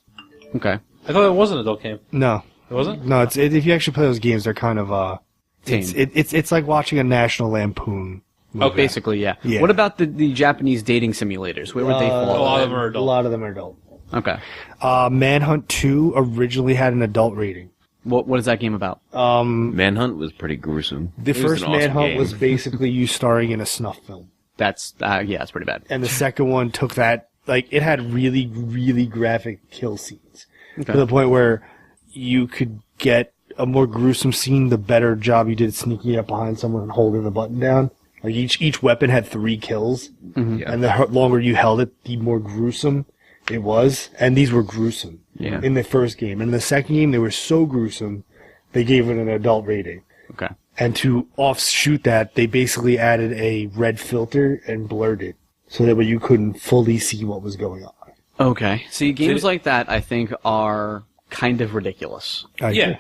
Okay. I thought it was an adult game. No. It wasn't? No, if you actually play those games, they're kind of Tame. it's like watching a National Lampoon movie. Oh, basically, yeah. Yeah. What about the Japanese dating simulators? Where would they fall? A lot of them are adult. A lot of them are adult. Okay. Manhunt 2 originally had an adult rating. What is that game about? Manhunt was pretty gruesome. The It was first an awesome Manhunt game. was basically you starring in a snuff film. That's that's pretty bad. And the second one took that, it had really, really graphic kill scenes. Okay. To the point where you could get a more gruesome scene the better job you did sneaking up behind someone and holding the button down. Like each weapon had 3 kills. Mm-hmm. And the longer you held it, the more gruesome it was. And these were gruesome in the first game. And in the second game, they were so gruesome, they gave it an adult rating. Okay. And to offshoot that, they basically added a red filter and blurred it so that way you couldn't fully see what was going on. Okay. See, games like that, I think, are kind of ridiculous. Yeah.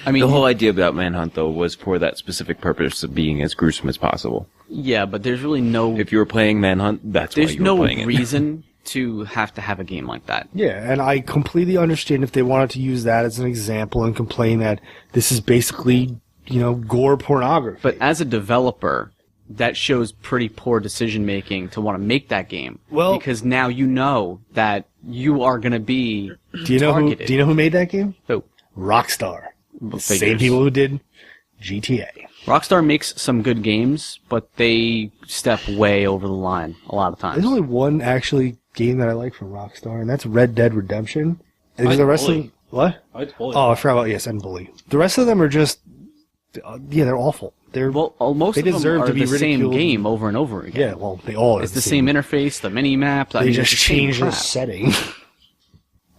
I mean, The whole idea about Manhunt, though, was for that specific purpose of being as gruesome as possible. yeah, but there's really no If you were playing Manhunt, that's why there's you were no playing it. reason to have a game like that. Yeah, and I completely understand if they wanted to use that as an example and complain that this is basically, gore pornography. But as a developer, that shows pretty poor decision making to want to make that game. Well- because now you know that you are going to be do you know targeted. who made that game? Who? Rockstar. The same figures. people who did GTA. Rockstar makes some good games, but they step way over the line a lot of times. There's only one actually game that I like from Rockstar, and that's Red Dead Redemption. And I the rest Bully. of them, what? I totally. Oh, I forgot about and Bully. The rest of them are just, they're awful. They're Well, most they of them deserve are to be the same ridiculed. game over and over again. Yeah, well, they all are It's the same interface, the mini map. They just it's the same changed the crap. setting.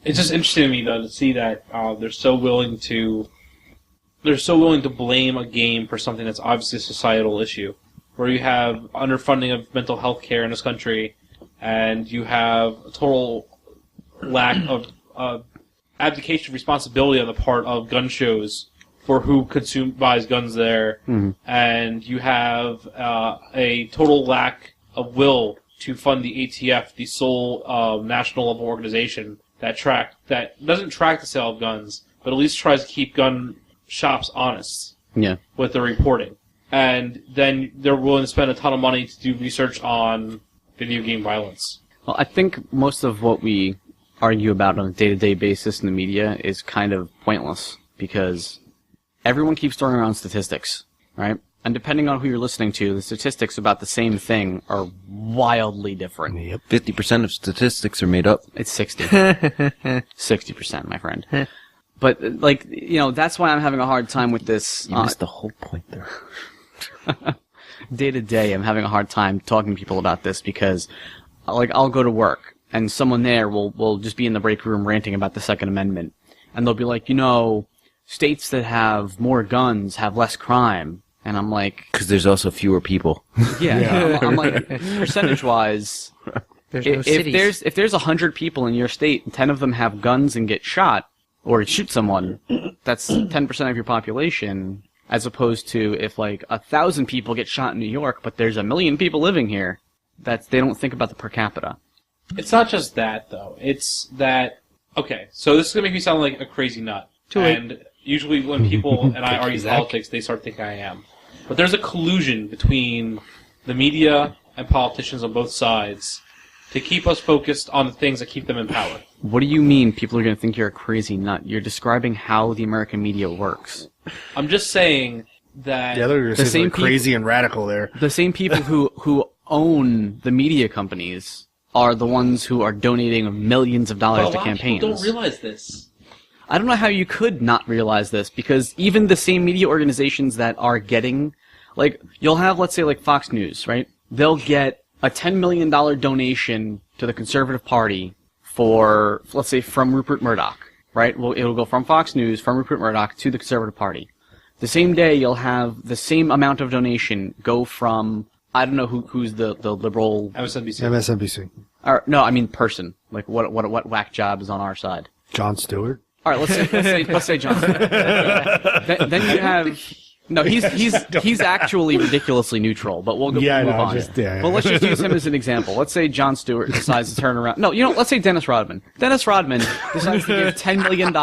It's just interesting to me though to see that they're so willing to blame a game for something that's obviously a societal issue, where you have underfunding of mental health care in this country, and you have a total lack of abdication of responsibility on the part of gun shows for who buys guns there, and you have a total lack of will to fund the ATF, the sole national level organization that doesn't track the sale of guns, but at least tries to keep gun shops honest with their reporting. And then they're willing to spend a ton of money to do research on video game violence. Well, I think most of what we argue about on a day-to-day basis in the media is kind of pointless, because everyone keeps throwing around statistics, right? And depending on who you're listening to, the statistics about the same thing are wildly different. Yep. 50% of statistics are made up. It's 60. 60%, my friend. But, like, you know, that's why I'm having a hard time with this. You missed the whole point there. Day to day, I'm having a hard time talking to people about this because, like, I'll go to work and someone there will just be in the break room ranting about the Second Amendment. And they'll be like, you know, states that have more guns have less crime. And I'm like... Because there's also fewer people. Yeah. I'm like, percentage-wise, if there's 100 people in your state and 10 of them have guns and get shot, or shoot someone, that's 10% of your population, as opposed to if, like, 1,000 people get shot in New York, but there's 1 million people living here, they don't think about the per capita. It's not just that, though. It's that... Okay, so this is going to make me sound like a crazy nut. And usually when people and I argue politics, they start thinking I am. But there's a collusion between the media and politicians on both sides to keep us focused on the things that keep them in power. What do you mean people are going to think you're a crazy nut? You're describing how the American media works. I'm just saying that... Yeah, they're the same crazy and radical there. The same people who own the media companies are the ones who are donating millions of dollars to campaigns. People don't realize this. I don't know how you could not realize this, because even the same media organizations that are getting... Like, you'll have, let's say, like Fox News, right? They'll get a $10 million donation to the Conservative Party for, let's say, from Rupert Murdoch, right? Well, it'll go from Fox News, from Rupert Murdoch, to the Conservative Party. The same day, you'll have the same amount of donation go from, I don't know who's the liberal... MSNBC. Or, no, I mean person. Like, what whack job is on our side? Jon Stewart. All right, let's say Jon Stewart. then you have... No, he's actually ridiculously neutral, but we'll move on. But let's just use him as an example. Let's say Jon Stewart decides to turn around. No, let's say Dennis Rodman. Dennis Rodman decides to give $10 million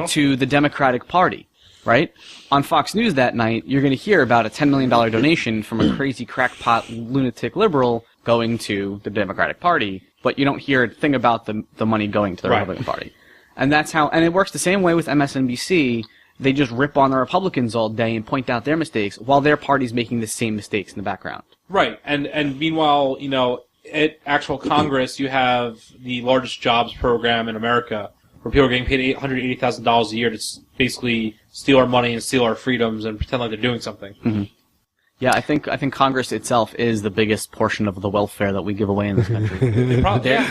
to the Democratic Party, right? On Fox News that night, you're going to hear about a $10 million donation from a crazy crackpot lunatic liberal going to the Democratic Party, but you don't hear a thing about the money going to the Republican Party. And that's how, and it works the same way with MSNBC. They just rip on the Republicans all day and point out their mistakes while their party's making the same mistakes in the background. Right. And meanwhile, at actual Congress, you have the largest jobs program in America where people are getting paid $180,000 a year to basically steal our money and steal our freedoms and pretend like they're doing something. Mm-hmm. Yeah, I think Congress itself is the biggest portion of the welfare that we give away in this country.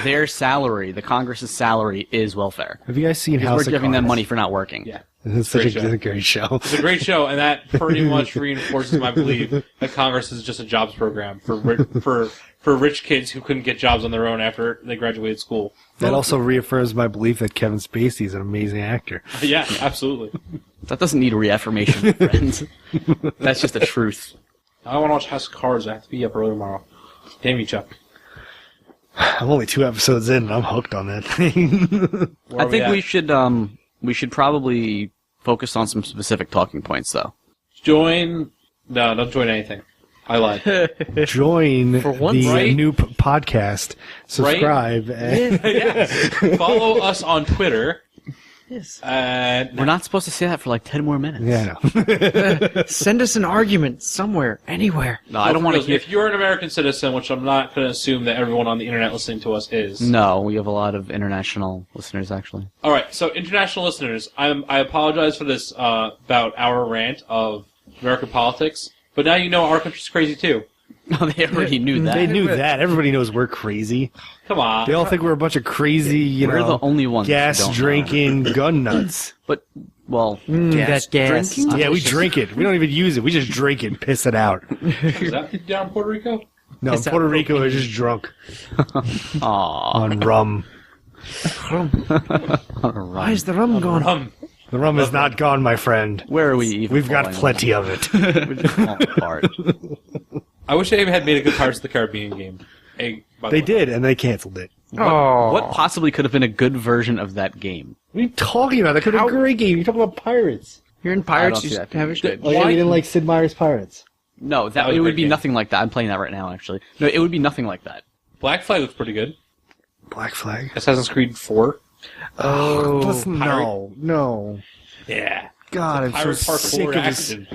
Their salary, the Congress's salary, is welfare. Have you guys seen House of Cards? We're giving them money for not working. Yeah. It's such a great show. It's a great show, and that pretty much reinforces my belief that Congress is just a jobs program for rich kids who couldn't get jobs on their own after they graduated school. That also reaffirms my belief that Kevin Spacey is an amazing actor. Yeah, absolutely. That doesn't need reaffirmation, friends. That's just the truth. I want to watch House of Cards. I have to be up early tomorrow. Damn you, Chuck. I'm only 2 episodes in, and I'm hooked on that thing. I think we should probably focus on some specific talking points, though. No, don't join anything. I lied. Join the NOOP podcast. Subscribe. Right? Yes. Follow us on Twitter. Yes. We're not supposed to say that for like 10 more minutes. Yeah, I know. Send us an argument somewhere, anywhere. No, I don't want to hear... If you're an American citizen, which I'm not going to assume that everyone on the internet listening to us is. No, we have a lot of international listeners, actually. All right, so international listeners, I apologize for this about our rant of American politics, but now you know our country's crazy too. No, they already knew that. They knew that. Everybody knows we're crazy. Come on. They all think we're a bunch of crazy, we're the only ones gas-drinking gun nuts. But, well... gas drinking? Yeah, we drink it. We don't even use it. We just drink it and piss it out. Is that down in Puerto Rico? No, in Puerto Rico, we're just drunk. Aww. On rum. Why is the rum gone? Rum. The rum is not gone, my friend. Where are we even We've got falling plenty of it. We're just falling apart. I wish they had made a good Pirates of the Caribbean game. By the They way. did, and they canceled it. What possibly could have been a good version of that game? What are you talking about? That could have been a great game. You're talking about pirates. You're in I Pirates, don't you see just that have being your good. Oh, yeah, you didn't like Sid Meier's Pirates. No, That was it a would great be game. nothing like that. I'm playing that right now, actually. No, it would be nothing like that. Black Flag looks pretty good. Black Flag. Assassin's Creed 4. No. Yeah. God, I'm so Pirates Part sick 4 of this action.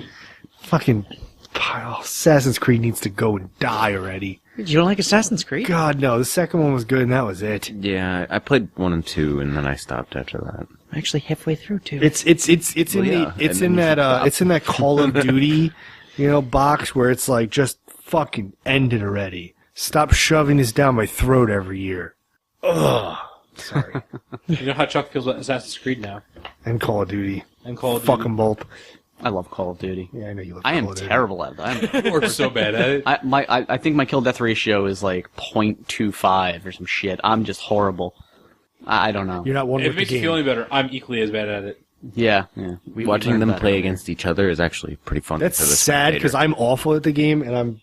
fucking... Assassin's Creed needs to go and die already. You don't like Assassin's Creed? God, no. The second one was good, and that was it. Yeah, I played 1 and 2, and then I stopped after that. I'm actually halfway through too. It's Well, yeah, and then it's in that Call of Duty, box where it's like just fucking end it already. Stop shoving this down my throat every year. Ugh. Sorry. You know how Chuck feels about Assassin's Creed now. And Call of Duty. And Call of Fuck Duty. them both. I love Call of Duty. Yeah, I know you love I Call am of Duty. terrible at it. We're so bad at it. I think my kill death ratio is like 0.25 or some shit. I'm just horrible. I don't know. You're not one If with it the makes you game. feel any better, I'm equally as bad at it. Yeah. We Watching learned them that play earlier. against each other is actually pretty fun. That's for the sad because spectator. I'm awful at the game, and I'm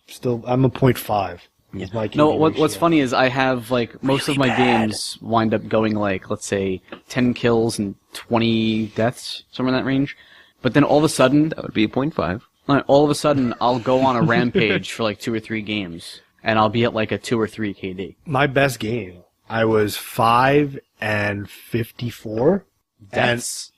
a 0.5. Is my No, KD what's ratio. funny is I have like most of my games wind up going like, let's say 10 kills and 20 deaths, somewhere in that range. But then all of a sudden, That would be a 0.5. I'll go on a rampage for like 2 or 3 games, and I'll be at like a 2 or 3 KD. My best game, I was 5 and 54. Deaths.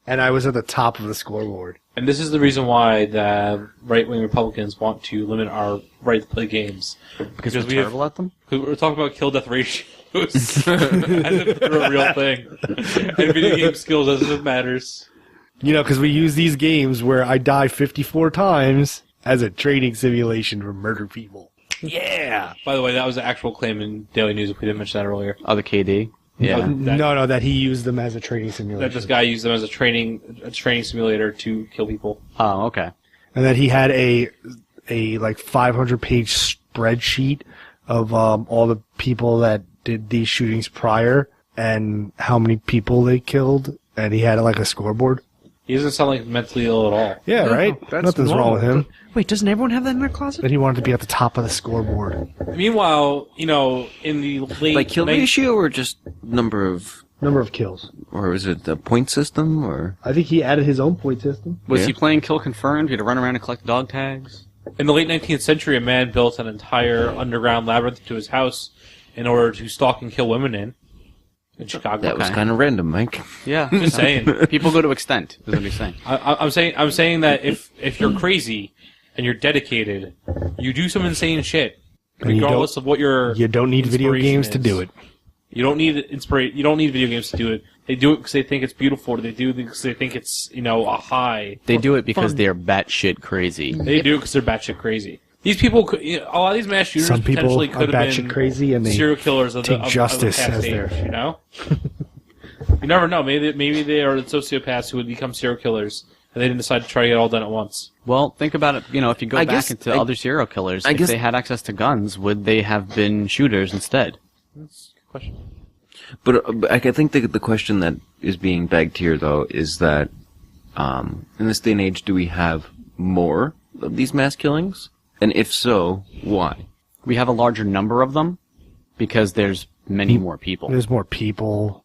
And I was at the top of the scoreboard. And this is the reason why the right-wing Republicans want to limit our right to play games. Because we're we have, terrible at them? because we're talking about kill-death ratios as if they're a real thing. And video game skills as if it matters. Because we use these games where I die 54 times as a training simulation to murder people. Yeah! By the way, that was an actual claim in Daily News if we didn't mention that earlier. Oh, the KD? Yeah. No, that he used them as a training That simulation. this guy used them as a training simulator to kill people. Oh, okay. And that he had a like 500-page spreadsheet of all the people that did these shootings prior and how many people they killed, and he had like a scoreboard. He doesn't sound like mentally ill at all. Yeah, right? that's Nothing's normal. wrong with him. Wait, doesn't everyone have that in their closet? That he wanted to be at the top of the scoreboard. Meanwhile, in the late... Like kill ratio or just number of... Number of kills. Or is it the point system, or... I think he added his own point system. Was Yeah. he playing Kill Confirmed? You had to run around and collect dog tags? In the late 19th century, a man built an entire underground labyrinth to his house in order to stalk and kill women in Chicago. That was Okay. kind of random, Mike. Yeah. Just saying. People go to extent, is what he's saying. I'm saying that if you're crazy and you're dedicated, you do some insane shit, And you regardless of what your You don't need video inspiration games to is. do it. You don't need You don't need video games to do it. They do it because they think it's beautiful. They do it because they think it's a high. They do it because they're batshit crazy. They do it because they're batshit crazy. These people, a lot of these mass shooters Some people potentially are could have batshit been crazy and they serial killers of take the justice past as age, their- You never know. Maybe they are the sociopaths who would become serial killers, and they didn't decide to try to get it all done at once. Well, think about it, if you go I back guess- into I- other serial killers, I if guess- they had access to guns, would they have been shooters instead? That's a good question. But I think the question that is being begged here, though, is that in this day and age, do we have more of these mass killings? And if so, why? We have a larger number of them because there's many more people. There's more people.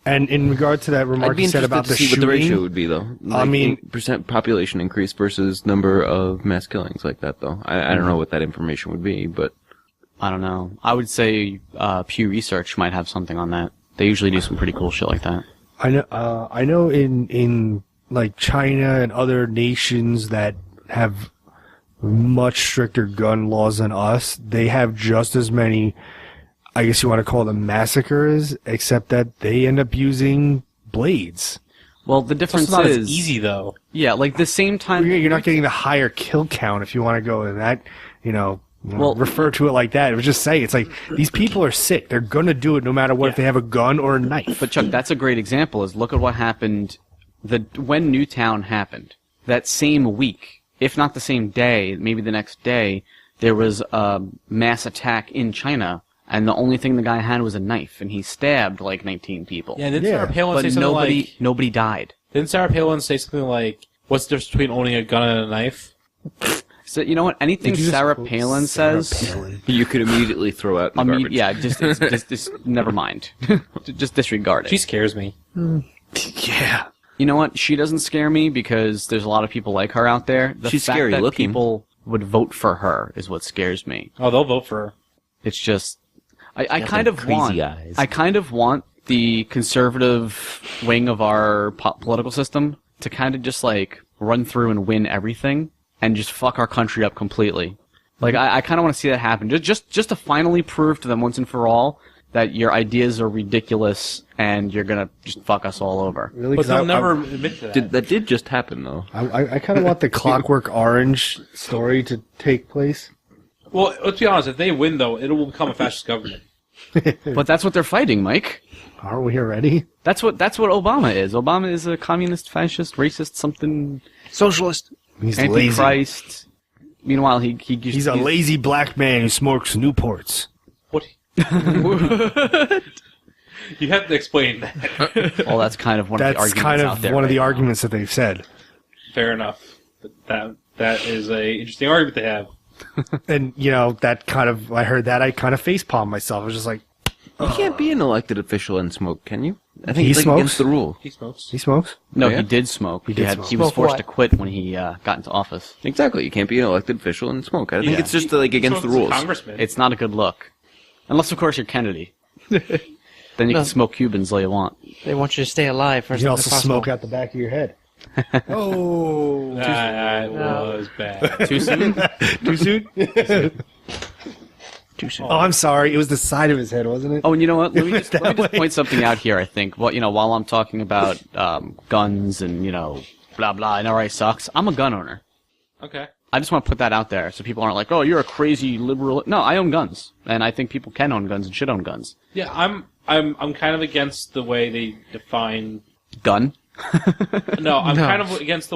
And in regard to that I'd remark be you said interested about to the see shooting, what the ratio would be, though. Like, mean- percent population increase versus number of mass killings like that, though. I don't know what that information would be, but I don't know. I would say Pew Research might have something on that. They usually do some pretty cool shit like that. I know in like China and other nations that have much stricter gun laws than us, they have just as many, I guess you want to call them massacres, except that they end up using blades. Well, the It's difference not is as easy though. Yeah, like the same time. You're not getting the higher kill count if you want to go in that, refer to it like that. It was just saying, it's like, these people are sick. They're going to do it no matter what, if they have a gun or a knife. But Chuck, that's a great example. Is look at what happened when Newtown happened. That same week, if not the same day, maybe the next day, there was a mass attack in China, and the only thing the guy had was a knife, and he stabbed like 19 people. Yeah, didn't Sarah Palin but say something nobody like? nobody died. Didn't Sarah Palin say something like, "What's the difference between owning a gun and a knife?" So you know what? Anything Did you just Sarah quote Palin Sarah says, Palin? You could immediately throw out in the garbage. yeah, just never mind. Just disregard it. She scares me. Yeah. You know what? She doesn't scare me because there's a lot of people like her out there. The She's fact scary that looking. people would vote for her is what scares me. Oh, they'll vote for her. It's just, I got kind them of crazy want, eyes. I kind of want the conservative wing of our political system to kind of just like run through and win everything and just fuck our country up completely. Like I kind of want to see that happen. Just to finally prove to them once and for all that your ideas are ridiculous and you're gonna just fuck us all over. Really? But 'Cause they'll never admit to that. That did just happen, though. I kind of want the Clockwork Orange story to take place. Well, let's be honest. If they win, though, it will become a fascist government. But that's what they're fighting, Mike. Aren't we already? That's what Obama is. Obama is a communist, fascist, racist, something, Socialist. He's lazy. antichrist. Meanwhile, He's a lazy black man who smokes Newports. What? You have to explain that. Well, that's kind of one of the That's arguments kind out of there one of the right now. arguments that they've said. Fair enough. But that is a interesting argument to have. And, you know, I heard that, I kind of facepalmed myself. I was just like, You can't be an elected official and smoke, can you? I think He it's like smokes? against the rule. He smokes. he smokes? No, Oh, yeah? he did smoke. He, did had, smoke. he was Smoke forced what? to quit when he got into office. Exactly. You can't be an elected official and smoke. I think Yeah. it's just like against the Smokes as a rules. Congressman. It's not a good look. Unless, of course, you're Kennedy. Then you No. can smoke Cubans all you want. They want you to stay alive for You as can long also as possible. smoke out the back of your head. Oh. That was bad. Too soon? Too soon? Too soon. Oh, I'm sorry. It was the side of his head, wasn't it? Oh, and you know what? Let me just, That way. point something out here, I think. Well, while I'm talking about guns and, blah, blah, NRA sucks, I'm a gun owner. Okay. I just want to put that out there so people aren't like, oh, you're a crazy liberal. No, I own guns. And I think people can own guns and should own guns. Yeah, I'm kind of against the way they define. Gun? No, I'm No. kind of against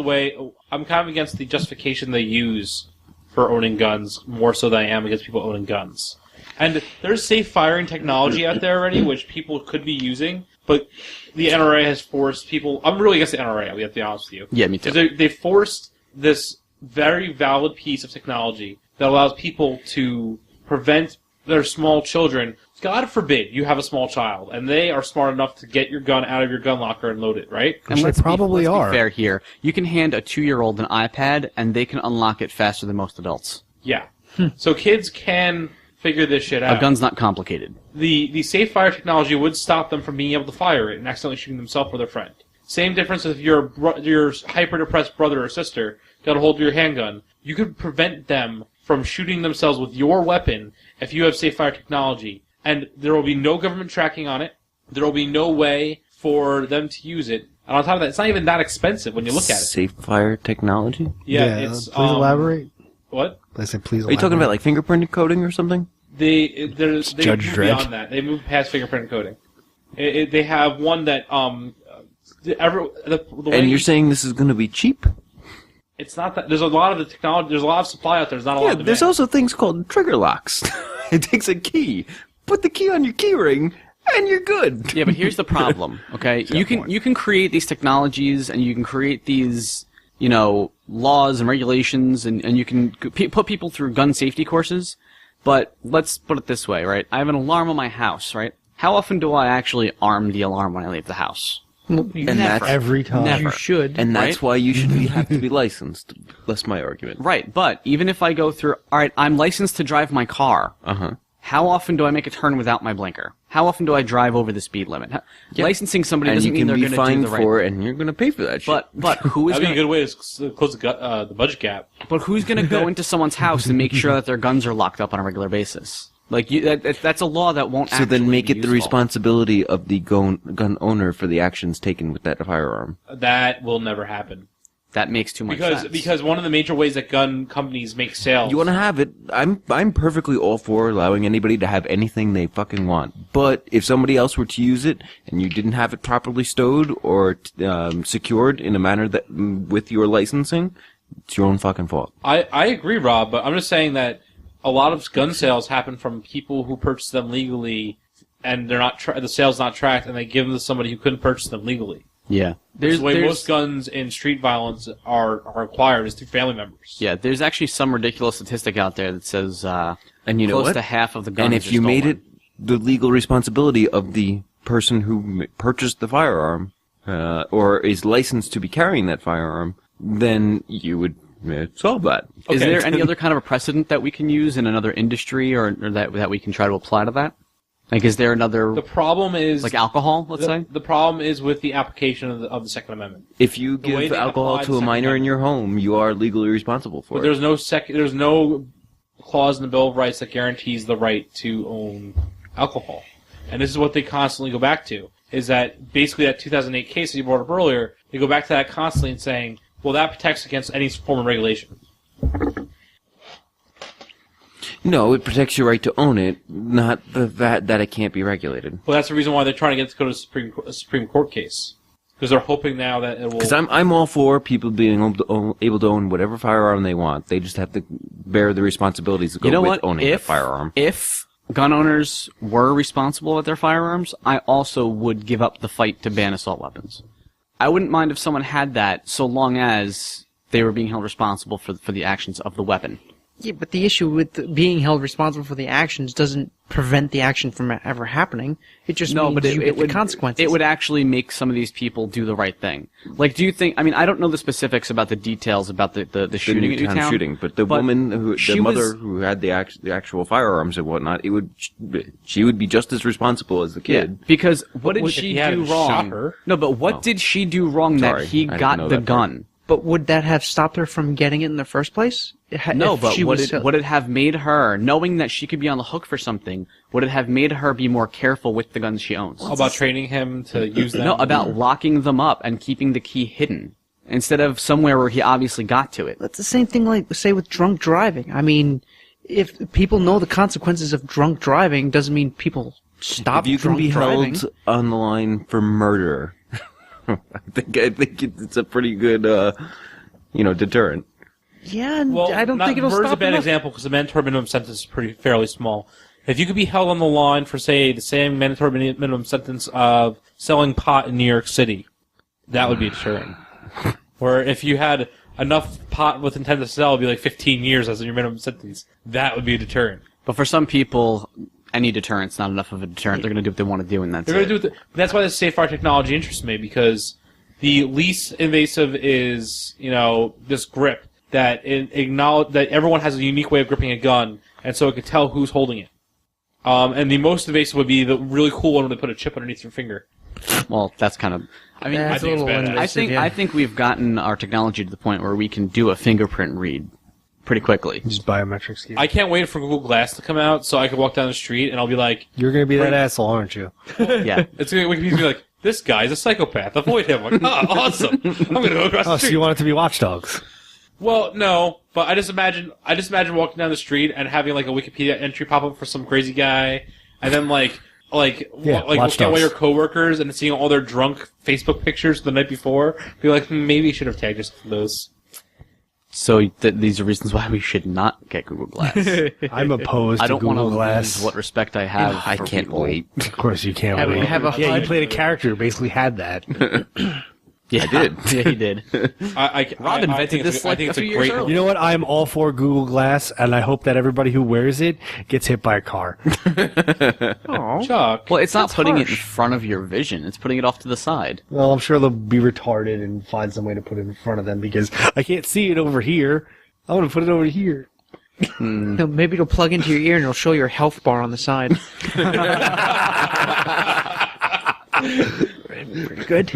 the justification they use for owning guns more so than I am against people owning guns. And there's safe firing technology out there already, which people could be using, but the NRA has forced people. I'm really against the NRA. We have to be honest with you. Yeah, me too. They forced this very valid piece of technology that allows people to prevent their small children. God forbid you have a small child, and they are smart enough to get your gun out of your gun locker and load it, right? And Which they probably let's are. be fair here. You can hand a 2-year-old an iPad, and they can unlock it faster than most adults. Yeah. So kids can figure this shit out. A gun's not complicated. The safe fire technology would stop them from being able to fire it and accidentally shooting themselves or their friend. Same difference if your hyper-depressed brother or sister got a hold of your handgun. You could prevent them from shooting themselves with your weapon if you have safe fire technology. And there will be no government tracking on it. There will be no way for them to use it. And on top of that, it's not even that expensive when you look at it. Safe fire technology? Yeah, it's please elaborate. What? I said, please Are you elaborate. talking about like fingerprint coding or something? They Judge move Dredd. beyond that. They move past fingerprint coding. They have one that the way And you're saying this is going to be cheap? it's not that there's a lot of the technology. There's a lot of supply out there. There's not a lot Yeah, of demand. there's also things called trigger locks. It takes a key. Put the key on your key ring, and you're good. Yeah, but here's the problem, okay? You can create these technologies, and you can create these, laws and regulations, and you can put people through gun safety courses, but let's put it this way, right? I have an alarm on my house, right? How often do I actually arm the alarm when I leave the house? And that's Every time. Never. You should. and that's Right? why you should have to be licensed. That's my argument. Right, but even if I go through, alright, I'm licensed to drive my car. Uh-huh. How often do I make a turn without my blinker? How often do I drive over the speed limit? Licensing somebody And doesn't you mean can they're be going to do fined the right for it, and you're going to pay for that shit. But who is That'd be a going good way to close the budget gap. But who's going to go into someone's house and make sure that their guns are locked up on a regular basis? Like that's a law that won't. So then actually make be it the useful. responsibility of the gun owner for the actions taken with that firearm. That will never happen That makes too much sense. because one of the major ways that gun companies make sales. You want to have it? I'm perfectly all for allowing anybody to have anything they fucking want. But if somebody else were to use it and you didn't have it properly stowed or secured in a manner that with your licensing, it's your own fucking fault. I agree, Rob, but I'm just saying that a lot of gun sales happen from people who purchase them legally, and they're not the sales not tracked, and they give them to somebody who couldn't purchase them legally. Yeah. The way most guns in street violence are acquired is through family members. Yeah, there's actually some ridiculous statistic out there that says And you know close what? to half of the guns And if are you made stolen. it the legal responsibility of the person who purchased the firearm, or is licensed to be carrying that firearm, then you would solve that. Is there any other kind of a precedent that we can use in another industry or that we can try to apply to that? Like, is there another... The problem is... Like alcohol, let's say? The problem is with the application of the Second Amendment. If you The way give they alcohol apply to the a Second minor in Amendment. your home, you are legally responsible for But it. there's no clause in the Bill of Rights that guarantees the right to own alcohol. And this is what they constantly go back to, is that basically that 2008 case that you brought up earlier, they go back to that constantly and saying, well, that protects against any form of regulation. No, it protects your right to own it, not that it can't be regulated. Well, that's the reason why they're trying to get this to go to a Supreme Court case. Because they're hoping now that it will... Because I'm all for people being able to own whatever firearm they want. They just have to bear the responsibilities that go with owning a firearm. If gun owners were responsible with their firearms, I also would give up the fight to ban assault weapons. I wouldn't mind if someone had that, so long as they were being held responsible for the actions of the weapon. Yeah, but the issue with being held responsible for the actions doesn't prevent the action from ever happening. It just means you get the consequences. It would actually make some of these people do the right thing. Like, do you think... I mean, I don't know the specifics about the details about the shooting at Newtown. Shooting, but the woman, the mother who had the actual firearms and whatnot, she would be just as responsible as the kid. Yeah, because what did if she he hadn't do wrong? shot her? No, but what did she do wrong Sorry, that he I didn't got know the that part. gun? But would that have stopped her from getting it in the first place? No, If but she would was it have made her, knowing that she could be on the hook for something, would it have made her be more careful with the guns she owns? How about training him to use them? No, about locking them up and keeping the key hidden, instead of somewhere where he obviously got to it. That's the same thing, like, say, with drunk driving. I mean, if people know the consequences of drunk driving, doesn't mean people stop If you can drunk be driving. held on the line for murder, I think it's a pretty good, deterrent. Yeah, and Well, I don't think it'll murder's stop a bad enough. example because the mandatory minimum sentence is fairly small. If you could be held on the line for, say, the same mandatory minimum sentence of selling pot in New York City, that would be deterrent. Or if you had enough pot with intent to sell, it'd be like 15 years as your minimum sentence. That would be a deterrent. But for some people, any deterrent's not enough of a deterrent. They're going to do what they want to do, and that's They're going to do it. That's why the safeguard technology interests me, because the least invasive is, this grip that that everyone has a unique way of gripping a gun, and so it could tell who's holding it. And the most invasive would be the really cool one when they put a chip underneath your finger. Well, that's kind of... I mean, That's I think it's a little badass. invasive, I think we've gotten our technology to the point where we can do a fingerprint read pretty quickly. Just biometric scan. I can't wait for Google Glass to come out so I can walk down the street and I'll be like, You're going to be that asshole, aren't you? Yeah. it's going to be like, this guy's a psychopath. Avoid him. I'm like, oh, awesome. I'm going to go across the Oh, street. so you want it to be watchdogs? Well, no, but I just imagine walking down the street and having like a Wikipedia entry pop up for some crazy guy, and then Yeah, looking at one watchdogs. of your coworkers and seeing all their drunk Facebook pictures the night before, be like, maybe you should have tagged yourself in those. So these are reasons why we should not get Google Glass. I'm opposed I to don't want to Google Glass. lose what respect I have. I for can't people. wait. Of course you can't Have- wait. have a yeah, HUD. you played a character who basically had that. Yeah, I did. Yeah, he did. Robin I invented think this it's, like I think a it's a few years great. earlier. You know what? I'm all for Google Glass, and I hope that everybody who wears it gets hit by a car. Oh, Chuck. Well, it's not That's putting it in harsh. front of your vision. It's putting it off to the side. Well, I'm sure they'll be retarded and find some way to put it in front of them because I can't see it over here. I want to put it over here. no, maybe it'll plug into your ear and it'll show your health bar on the side. Pretty good.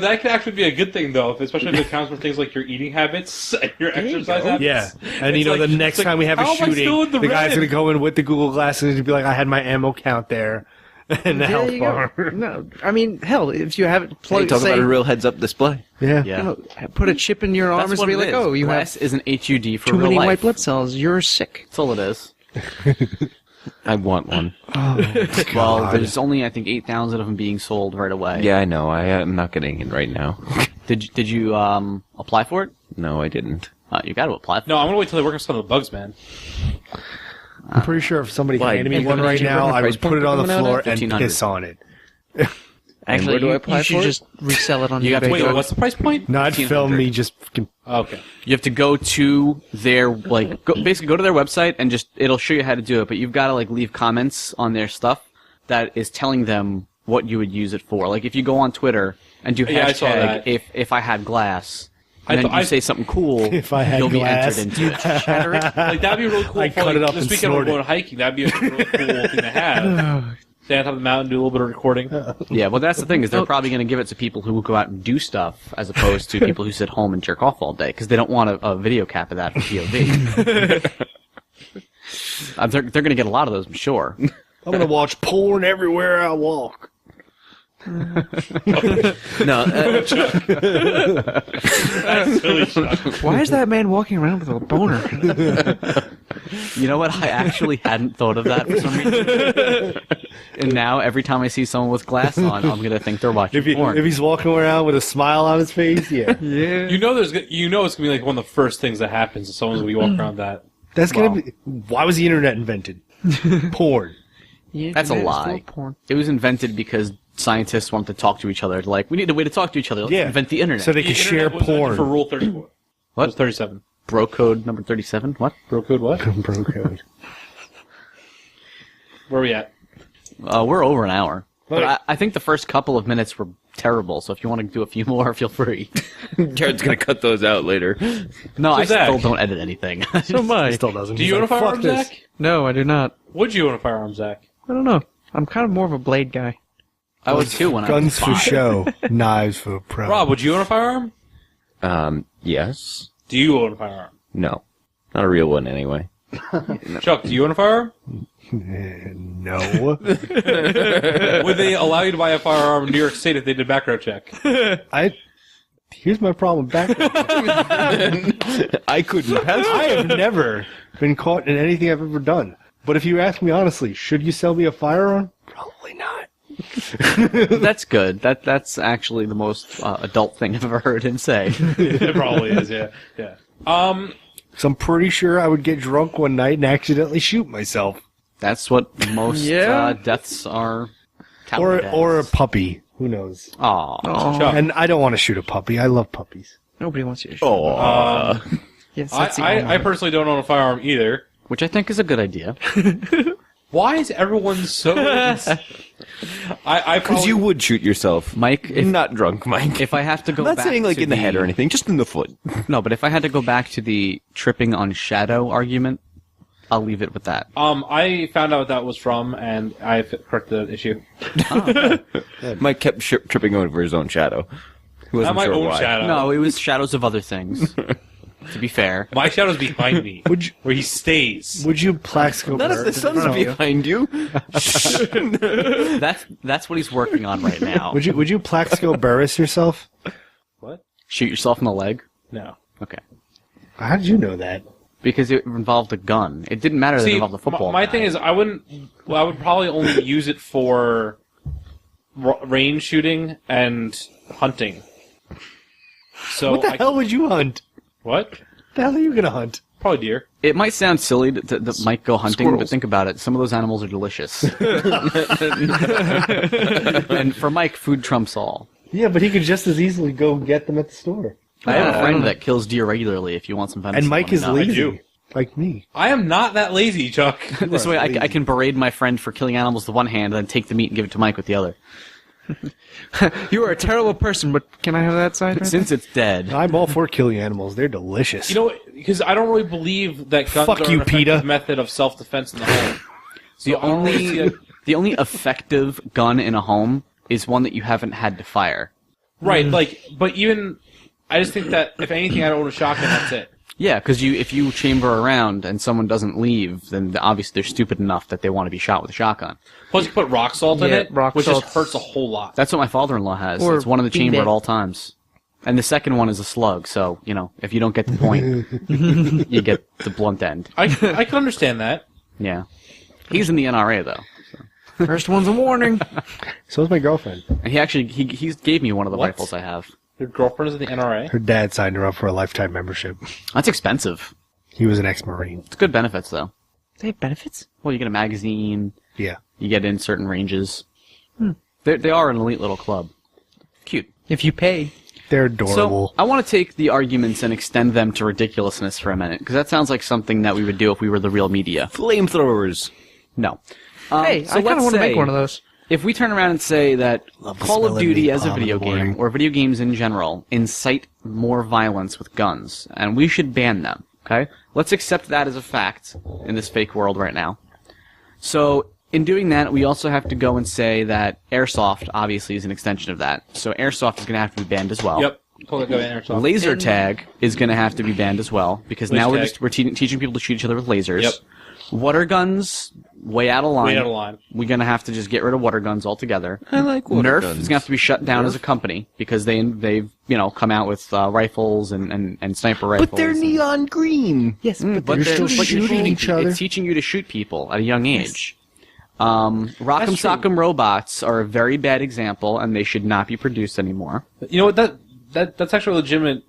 That could actually be a good thing, though, especially if it accounts for things like your eating habits and your exercise habits. Yeah, and It's the like- next it's like, time we have a how am I still shooting, in the the guy's red? going to go in with the Google glasses and be like, I had my ammo count there. And the There health you go. bar. No, I mean, hell, if you have it Hey, plugged, talk say, about a real heads-up display. Yeah. Yeah. put a chip in your arm That's and what be it like, is. oh, you Glass have is an HUD for too real many life. white blood cells. You're sick. That's all it is. I want one. Well, there's only, I think, 8,000 of them being sold right away. Yeah, I know. I am not getting it right now. Did you apply for it? No, I didn't. You got to apply for it. No, I'm gonna wait till they work on some of the bugs, man. I'm pretty sure if somebody Why? handed me Did one you right remember now, the I price would put it point on the coming out floor at? and 1,500. piss on it. Actually, where do I apply you should for it? just resell it on You have eBay. to Wait, what's the price point? Not film me just fucking Oh, okay. You have to go to their basically go to their website and just it'll show you how to do it. But you've got to leave comments on their stuff that is telling them what you would use it for. Like if you go on Twitter and do Yeah, I saw hashtag that. if I had glass, I and then thought- you say something cool, If I had you'll glass. be entered into it. Shatter it. Like that'd be really cool. I for, cut it up this and weekend we're snort it. going hiking. That'd be a really cool thing to have. Stand on top of the mountain, do a little bit of recording. Yeah, well, that's the thing is they're probably going to give it to people who go out and do stuff as opposed to people who sit home and jerk off all day because they don't want a video cap of that for POV. They're going to get a lot of those, I'm sure. I'm gonna watch porn everywhere I walk. No, Why is that man walking around with a boner? You know what? I actually hadn't thought of that for some reason. And now every time I see someone with glass on, I'm going to think they're watching porn. If he's walking around with a smile on his face, yeah. Yeah. You know, it's gonna be like one of the first things that happens if someone's gonna be walking around that. That's gonna be. Why was the internet invented? Porn. That's a lie. Porn. It was invented because scientists wanted to talk to each other. Like, we need a way to talk to each other. Let's Yeah. invent the internet. So they The could share internet was invented porn. for Rule 34. What? It was 37. Bro code number 37? What? Bro code what? Bro code. Where are we at? We're over an hour. But Right. I think the first couple of minutes were terrible, so if you want to do a few more, feel free. Jared's gonna cut those out later. No, I Zach. still don't edit anything. So am I. Still doesn't. Do He's you own a like, firearm, "Fuck this." Zach? No, I do not. Would you own a firearm, Zach? I don't know. I'm kind of more of a blade guy. I was too when I was Guns for 5. show, knives for pro. Rob, would you own a firearm? Yes. Do you own a firearm? No. Not a real one, anyway. Chuck, do you own a firearm? No. Would they allow you to buy a firearm in New York State if they did background check? Here's my problem. Back. I couldn't pass. I have never been caught in anything I've ever done. But if you ask me honestly, should you sell me a firearm? Probably not. That's good. That's actually the most adult thing I've ever heard him say. It probably is, yeah. Yeah. So I'm pretty sure I would get drunk one night and accidentally shoot myself. That's what most Yeah. deaths are touted as. Or a puppy. Who knows? Aw. Oh, Chuck. And I don't want to shoot a puppy. I love puppies. nobody wants you to shoot. Oh. Yes, that's the I only one. personally don't own a firearm either. Which I think is a good idea. Why is everyone so... I Because probably... you would shoot yourself. Mike, if, Not drunk, Mike. if I have to go I'm not back saying like to in the head or anything, just in the foot. No, but if I had to go back to the tripping on shadow argument, I'll leave it with that. I found out what that was from, and I corrected the issue. Mike kept tripping over his own shadow. He wasn't Not my sure own why. shadow. No, it was shadows of other things. To be fair. My shadow's behind me, Would you, where he stays. would you Plaxico? None of the sun's behind you. That's what he's working on right now. Would you Plaxico Burris yourself? What? Shoot yourself in the leg? No. Okay. How did you know that? Because it involved a gun. It didn't matter that it See, involved a football. my guy. thing is, I would probably only use it for range shooting and hunting. So What the hell would you hunt? What? The hell are you gonna hunt? Probably deer. It might sound silly that Mike go hunting, but Squirrels. think about it. Some of those animals are delicious. And for Mike, food trumps all. Yeah, but he could just as easily go get them at the store. I have a friend that kills deer regularly if you want some venison. And Mike let me is know. lazy, do. like me. I am not that lazy, Chuck. This way lazy. I can berate my friend for killing animals with one hand and then take the meat and give it to Mike with the other. You are a terrible person, but can I have that side? Right Since it's dead. I'm all for killing animals. They're delicious. You know, because I don't really believe that guns Fuck are you, an effective PETA. method of self-defense in the home. So The I don't really see only it- the only effective gun in a home is one that you haven't had to fire. right, but even I just think that if anything, I don't own a shotgun. That's it. Yeah, because if you chamber around and someone doesn't leave, then obviously they're stupid enough that they want to be shot with a shotgun. Plus, you put rock salt in Yeah, it, rock which salt. just hurts a whole lot. That's what my father-in-law has. Or It's one in the chamber beanbag. at all times. And the second one is a slug, so, if you don't get the point, you get the blunt end. I can understand that. Yeah. He's in the NRA, though. First one's a warning. So is my girlfriend. And he actually, he gave me one of the What? rifles I have. Your girlfriend is in the NRA. Her dad signed her up for a lifetime membership. That's expensive. He was an ex-Marine. It's good benefits, though. They have benefits? Well, you get a magazine, Yeah. you get in certain ranges. They are an elite little club. Cute. If you pay. They're adorable. So I want to take the arguments and extend them to ridiculousness for a minute, because that sounds like something that we would do if we were the real media. Flamethrowers. No. Hey, So I kind let's of want to say- make one of those. If we turn around and say that Love the Call smell of of Duty napalm as a in video the morning. game, or video games in general, incite more violence with guns, and we should ban them, okay? Let's accept that as a fact in this fake world right now. So, in doing that, we also have to go and say that Airsoft, obviously, is an extension of that. So Airsoft is going to have to be banned as well. Yep. Totally go Airsoft. Laser tag is going to have to be banned as well, because Laser now tag. we're teaching people to shoot each other with lasers. Yep. Water guns, way out of line. Way out of line. We're going to have to just get rid of water guns altogether. I like water Nerf guns. is going to have to be shut down as a company because they've come out with rifles and sniper rifles. But they're neon green. Yes, But you're they're still but you're shooting each other. It's teaching you to shoot people at a young age. Rock'em That's true. Sock'em robots are a very bad example, and they should not be produced anymore. You know what? That's actually a legitimate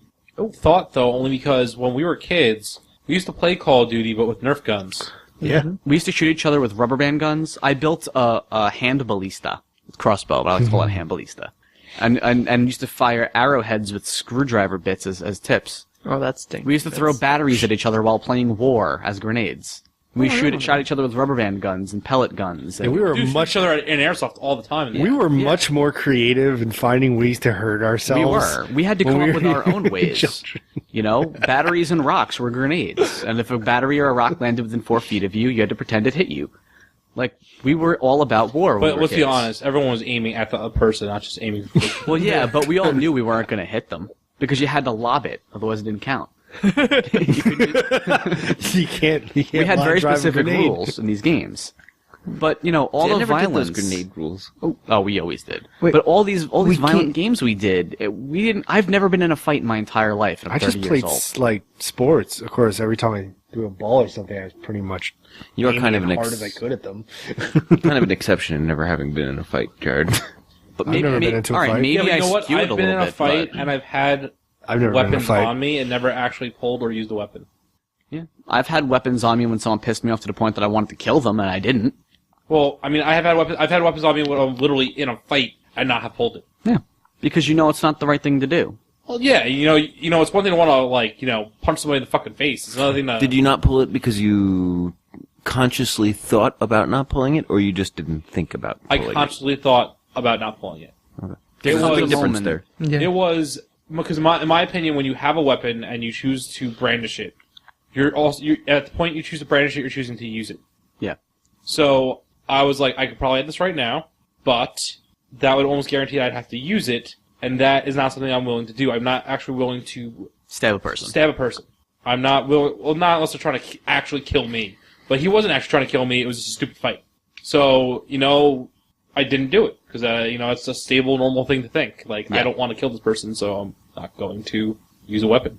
thought, though, only because when we were kids, we used to play Call of Duty, but with Nerf guns. Yeah. We used to shoot each other with rubber band guns. I built a hand ballista crossbow, but I like to call it a hand ballista, and used to fire arrowheads with screwdriver bits as tips. Oh, that stinks. We used to throw batteries at each other while playing War as grenades. We shot each other with rubber band guns and pellet guns. And we were Dude, much each other in Airsoft all the time. we were much more creative in finding ways to hurt ourselves. We were. We had to when come we up with were our own ways. children. Batteries and rocks were grenades. And if a battery or a rock landed within 4 feet of you, you had to pretend it hit you. Like, we were all about war when we But were let's be kids. honest, everyone was aiming at the person, not just aiming for Well, yeah, but we all knew we weren't going to hit them. Because you had to lob it, otherwise it didn't count. You can't. You can't We had line very drive a specific grenade. rules in these games. But, all I the never violence... did those grenade rules. Oh, we always did. Wait, but all these we violent can't- games we did, we didn't. I've never been in a fight in my entire life. And I'm I 30 just years played old. like sports. Of course, every time I do a ball or something, I was pretty much You are aiming kind of as an hard as I could at them. kind of an exception in never having been in a fight, Jared. But I've maybe, never been maybe, into a all right, fight. maybe Yeah, but you know I what? skewed I've a been little in a bit, fight, but- and I've had I've never been in a weapons fight. on me and never actually pulled or used a weapon. Yeah, I've had weapons on me when someone pissed me off to the point that I wanted to kill them, and I didn't. Well, I mean, I've had weapons on me when I'm literally in a fight and not have pulled it. Yeah, because it's not the right thing to do. Well, yeah, it's one thing to want to punch somebody in the fucking face. It's another thing to. Did you not pull it because you consciously thought about not pulling it, or you just didn't think about I pulling consciously thought about not pulling it. There's was a a big difference moment- there. Yeah. It was because, in my opinion, when you have a weapon and you choose to brandish it, you're at the point you choose to brandish it, you're choosing to use it. Yeah. So I was like, I could probably have this right now, but that would almost guarantee I'd have to use it, and that is not something I'm willing to do. I'm not actually willing to Stab a person. stab a person. I'm not willing. Well, not unless they're trying to actually kill me. But he wasn't actually trying to kill me. It was just a stupid fight. So I didn't do it because it's a stable, normal thing to think. Like Yeah. I don't want to kill this person, so I'm not going to use a weapon.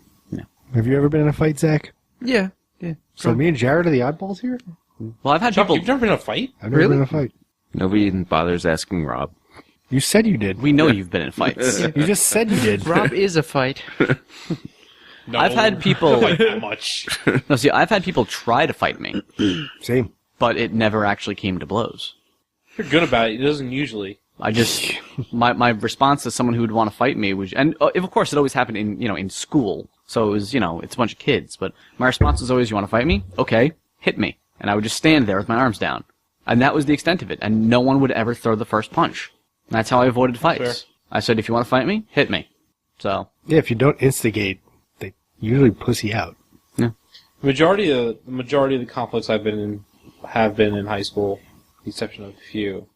Have you ever been in a fight, Zach? Yeah. Yeah. So me and Jared are the oddballs here. Well, I've had Chuck, people. you've never been in a fight? I've never Really? been in a fight. Nobody even bothers asking Rob. You said you did. We know you've been in fights. You just said you did. Rob is a fight. No, I've had people. not that much. No, see, I've had people try to fight me, Same. but it never actually came to blows. You're good about it. It doesn't usually. I just my response to someone who would want to fight me was, and of course it always happened in school, so it was it's a bunch of kids. But my response was always, "You want to fight me? Okay, hit me," and I would just stand there with my arms down, and that was the extent of it. And no one would ever throw the first punch. And that's how I avoided fights. Fair. I said, "If you want to fight me, hit me." So Yeah, if you don't instigate, they usually pussy out. The majority of the conflicts I've been in have been in high school, with the exception of a few.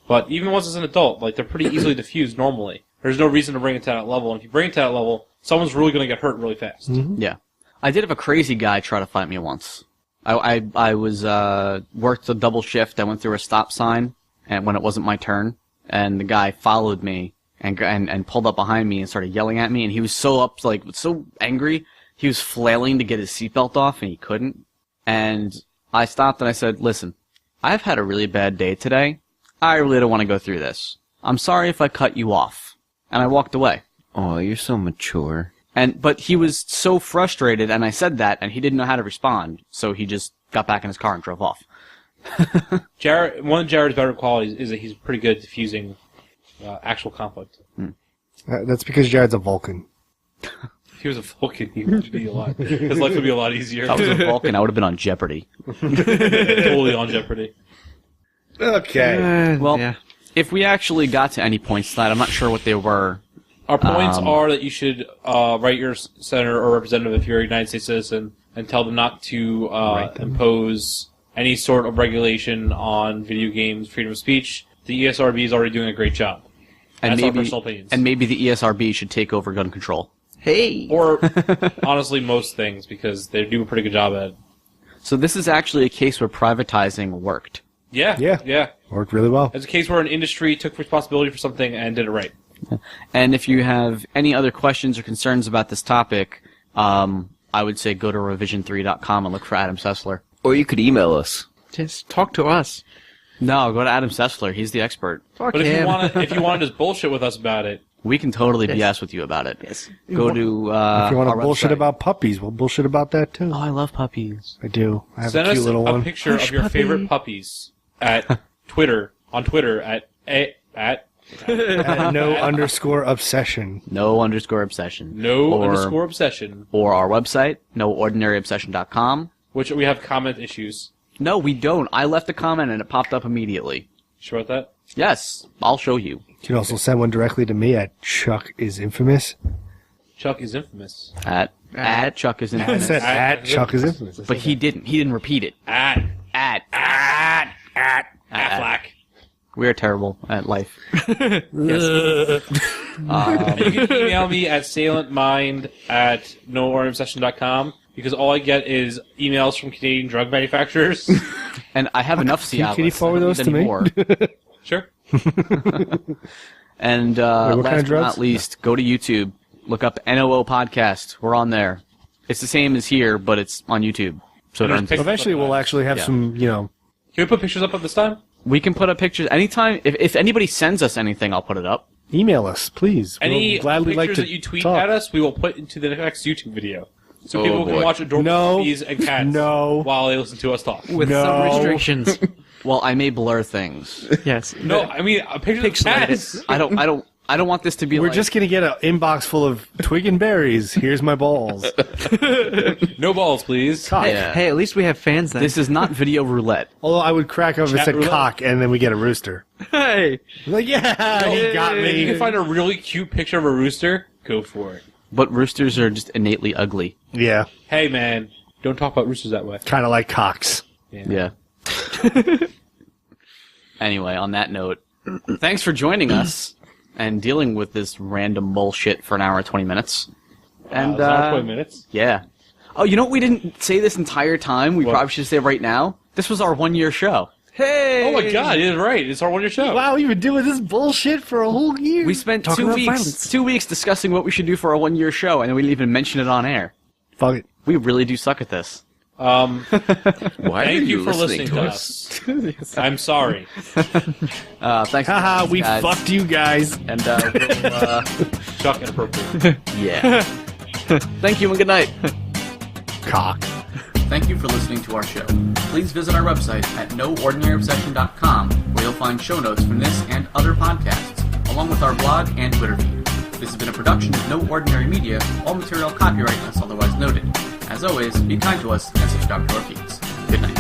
But even once as an adult, they're pretty easily diffused normally. There's no reason to bring it to that level, and if you bring it to that level, someone's really going to get hurt really fast. yeah, I did have a crazy guy try to fight me once. I was worked a double shift. I went through a stop sign, and when it wasn't my turn, and the guy followed me and pulled up behind me and started yelling at me, and he was so angry, he was flailing to get his seatbelt off, and he couldn't. And I stopped and I said, "Listen, I've had a really bad day today. I really don't want to go through this. I'm sorry if I cut you off." And I walked away. Oh, you're so mature. But he was so frustrated, and I said that, and he didn't know how to respond, so he just got back in his car and drove off. One of Jared's better qualities is that he's pretty good at diffusing actual conflict. That's because Jared's a Vulcan. If he was a Vulcan, he would be a lot. His life would be a lot easier. If I was a Vulcan, I would have been on Jeopardy. Totally on Jeopardy. Okay. Well, yeah. if we actually got to any points tonight, I'm not sure what they were. Our points are that you should write your senator or representative if you're a United States citizen and tell them not to impose any sort of regulation on video games, freedom of speech. The ESRB is already doing a great job. And That's maybe, our personal opinions. and maybe the ESRB should take over gun control. Hey. Or, honestly, most things, because they do a pretty good job at it. So this is actually a case where privatizing worked. Yeah. Worked really well. It's a case where an industry took responsibility for something and did it right. And if you have any other questions or concerns about this topic, I would say go to revision3.com and look for Adam Sessler. Or you could email us. Just talk to us. No, go to Adam Sessler. He's the expert. Fuck But him. if you want to just bullshit with us about it, We can totally Yes. BS with you about it. Yes. Go to If you want our to bullshit website. about puppies, we'll bullshit about that too. Oh, I love puppies. I do. I have send a cute us little a one. picture Hush, of your puppy. favorite puppies at Twitter at @no_obsession. No_obsession. no_obsession, Or our website, noordinaryobsession.com. which we have comment issues. No, we don't. I left a comment and it popped up immediately. Sure about that? Yes, I'll show you. You can also send one directly to me at Chuck is infamous. Chuck is infamous. At Chuck is I infamous. said At- at Chuck is infamous. I But said he didn't. He didn't repeat it. At At. Affleck. We're terrible at life. And you can email me at salentmind@noordinaryobsession.com because all I get is emails from Canadian drug manufacturers. And I have enough Cialis. Can you forward I don't those need to any me? more. Sure. And what kind of last but drugs? not least, go to YouTube. Look up NOO Podcast. We're on there. It's the same as here, but it's on YouTube. So it And there's earns- pictures. Eventually, we'll actually have Yeah. some, Can we put pictures up of this time? we can put up pictures anytime. If anybody sends us anything, I'll put it up. email us, please. Any we'll gladly pictures like to that you tweet talk. at us, we will put into the next YouTube video. So Oh, people can boy. watch adorable No. puppies and cats No. while they listen to us talk. With No. some restrictions. Well, I may blur things. Yes. No, I mean, pictures of cats. I don't want this to be We're like. just gonna get an inbox full of twig and berries. Here's my balls. No balls, please. Cock. Yeah. Hey, at least we have fans then. This is not video roulette. Although I would crack up if it Chat said roulette. cock, and then we get a rooster. Hey. Like, yeah, you got If you me. can find a really cute picture of a rooster, go for it. But roosters are just innately ugly. Yeah, Hey, man, don't talk about roosters that way. kind of like cocks. Yeah. Anyway, on that note, thanks for joining us and dealing with this random bullshit for an hour and 20 minutes. And It's not 20 minutes. yeah. Oh, you know what we didn't say this entire time? We What? probably should say right now. This was our 1 year show. Hey. Oh my god, you're right. It's our one-year show. Wow, you've been doing this bullshit for a whole year. We spent Talking 2 about weeks, violence. 2 weeks discussing what we should do for our 1 year show, and then we didn't even mention it on air. Fuck it. We really do suck at this. Why are Thank you for listening listening to us. I'm sorry. Thanks. for Haha, joining us, we guys. fucked you guys. And we'll, Chuck inappropriate. yeah. Thank you and good night. Cock. Thank you for listening to our show. Please visit our website at noordinaryobsession.com, where you'll find show notes from this and other podcasts, along with our blog and Twitter feed. This has been a production of No Ordinary Media, all material copyright unless otherwise noted. As always, be kind to us and subscribe to our feeds. Good night.